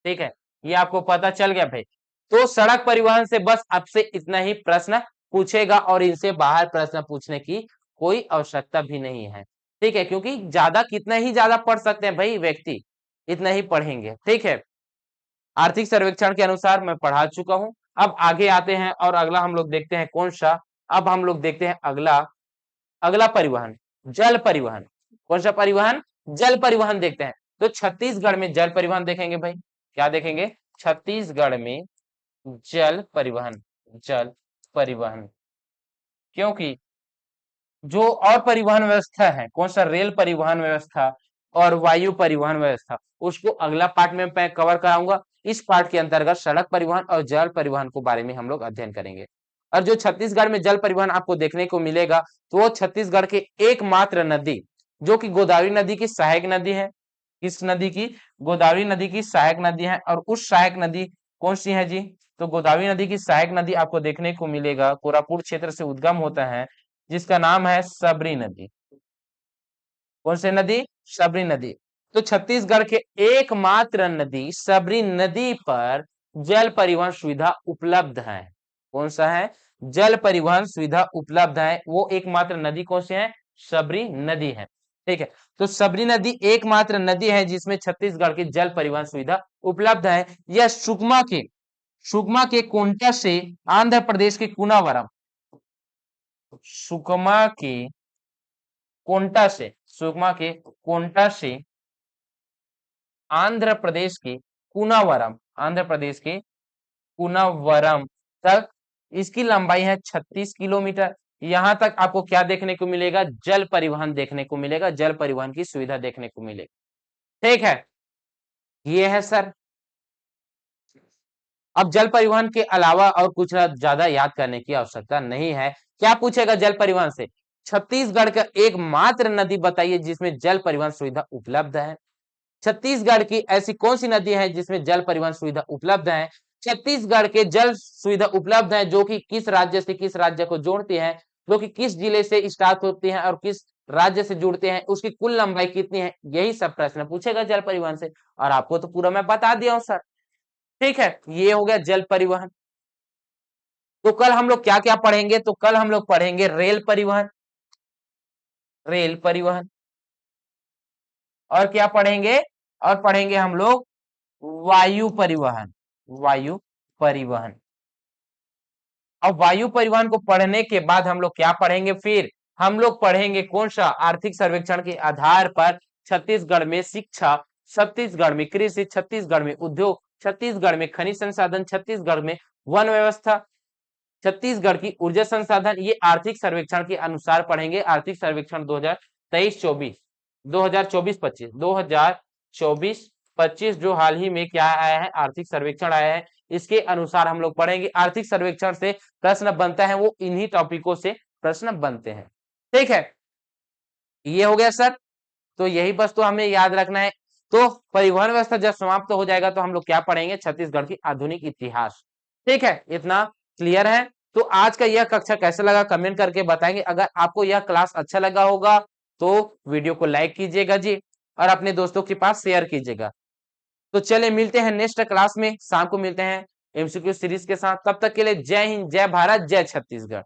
ठीक है, ये आपको पता चल गया भाई। तो सड़क परिवहन से बस आपसे इतना ही प्रश्न पूछेगा और इनसे बाहर प्रश्न पूछने की कोई आवश्यकता भी नहीं है। ठीक है, क्योंकि ज्यादा कितना ही ज्यादा पढ़ सकते हैं भाई व्यक्ति, इतना ही पढ़ेंगे। ठीक है, आर्थिक सर्वेक्षण के अनुसार मैं पढ़ा चुका हूं। अब आगे आते हैं और अगला हम लोग देखते हैं कौन सा? अब हम लोग देखते हैं अगला, अगला परिवहन जल परिवहन। कौन सा परिवहन? जल परिवहन देखते हैं। तो छत्तीसगढ़ में जल परिवहन देखेंगे भाई। क्या देखेंगे? छत्तीसगढ़ में जल परिवहन, जल परिवहन। क्योंकि जो और परिवहन व्यवस्था है, कौन सा? रेल परिवहन व्यवस्था और वायु परिवहन व्यवस्था, उसको अगला पार्ट में मैं कवर कराऊंगा। इस पार्ट के अंतर्गत सड़क परिवहन और जल परिवहन को बारे में हम लोग अध्ययन करेंगे। और जो छत्तीसगढ़ में जल परिवहन आपको देखने को मिलेगा, तो वो छत्तीसगढ़ के एकमात्र नदी, जो कि गोदावरी नदी की सहायक नदी है। किस नदी की? गोदावरी नदी की सहायक नदी है। और उस सहायक नदी कौन सी है जी? तो गोदावरी नदी की सहायक नदी आपको देखने को मिलेगा, कोरापुट क्षेत्र से उद्गम होता है, जिसका नाम है सबरी नदी। कौन सी नदी? सबरी नदी। तो छत्तीसगढ़ के एकमात्र नदी सबरी नदी पर जल परिवहन सुविधा उपलब्ध है। कौन सा है? जल परिवहन सुविधा उपलब्ध है। वो एकमात्र नदी कौन सी है? सबरी नदी है। ठीक है, तो सबरी नदी एकमात्र नदी है जिसमें छत्तीसगढ़ की जल परिवहन सुविधा उपलब्ध है। यह सुकमा के कोंटा से आंध्र प्रदेश के कुनावरम, सुकमा के कोंटा से, सुकमा के कोंटा से आंध्र प्रदेश के कुनावरम, आंध्र प्रदेश के कुनावरम तक इसकी लंबाई है 36 किलोमीटर। यहां तक आपको क्या देखने को मिलेगा? जल परिवहन देखने को मिलेगा, जल परिवहन की सुविधा देखने को मिलेगी। ठीक है, ये है सर। अब जल परिवहन के अलावा और कुछ ज्यादा याद करने की आवश्यकता नहीं है। क्या पूछेगा जल परिवहन से? छत्तीसगढ़ का एकमात्र नदी बताइए जिसमें जल परिवहन सुविधा उपलब्ध है। छत्तीसगढ़ की ऐसी कौन सी नदी है जिसमें जल परिवहन सुविधा उपलब्ध है? छत्तीसगढ़ के जल सुविधा उपलब्ध है जो कि किस राज्य से किस राज्य को जोड़ती है, जो कि किस जिले से स्टार्ट होती है और किस राज्य से जुड़ते हैं, उसकी कुल लंबाई कितनी है, यही सब प्रश्न पूछेगा जल परिवहन से। और आपको तो पूरा मैं बता दिया हूं सर। ठीक है, ये हो गया जल परिवहन। तो कल हम लोग क्या क्या पढ़ेंगे? तो कल हम लोग पढ़ेंगे रेल परिवहन। रेल परिवहन। और क्या पढ़ेंगे? और पढ़ेंगे हम लोग वायु परिवहन। वायु परिवहन। अब वायु परिवहन को पढ़ने के बाद हम लोग क्या पढ़ेंगे? फिर हम लोग पढ़ेंगे कौन सा? आर्थिक सर्वेक्षण के आधार पर छत्तीसगढ़ में शिक्षा, छत्तीसगढ़ में कृषि, छत्तीसगढ़ में उद्योग, छत्तीसगढ़ में खनिज संसाधन, छत्तीसगढ़ में वन व्यवस्था, छत्तीसगढ़ की ऊर्जा संसाधन। ये आर्थिक सर्वेक्षण के अनुसार पढ़ेंगे। आर्थिक सर्वेक्षण 2023-24, 2024-25, 2024-25 जो हाल ही में क्या आया है? आर्थिक सर्वेक्षण आया है। इसके अनुसार हम लोग पढ़ेंगे। आर्थिक सर्वेक्षण से प्रश्न बनता है वो इन्हीं टॉपिकों से प्रश्न बनते हैं। ठीक है, ये हो गया सर। तो यही बस तो हमें याद रखना है। तो परिवहन व्यवस्था जब समाप्त हो जाएगा तो हम लोग क्या पढ़ेंगे? छत्तीसगढ़ की आधुनिक इतिहास। ठीक है, इतना क्लियर है। तो आज का यह कक्षा कैसा लगा कमेंट करके बताएंगे। अगर आपको यह क्लास अच्छा लगा होगा तो वीडियो को लाइक कीजिएगा जी, और अपने दोस्तों के पास शेयर कीजिएगा। तो चलिए मिलते हैं नेक्स्ट क्लास में, शाम को मिलते हैं एमसीक्यू सीरीज के साथ। तब तक के लिए जय हिंद, जय भारत, जय छत्तीसगढ़।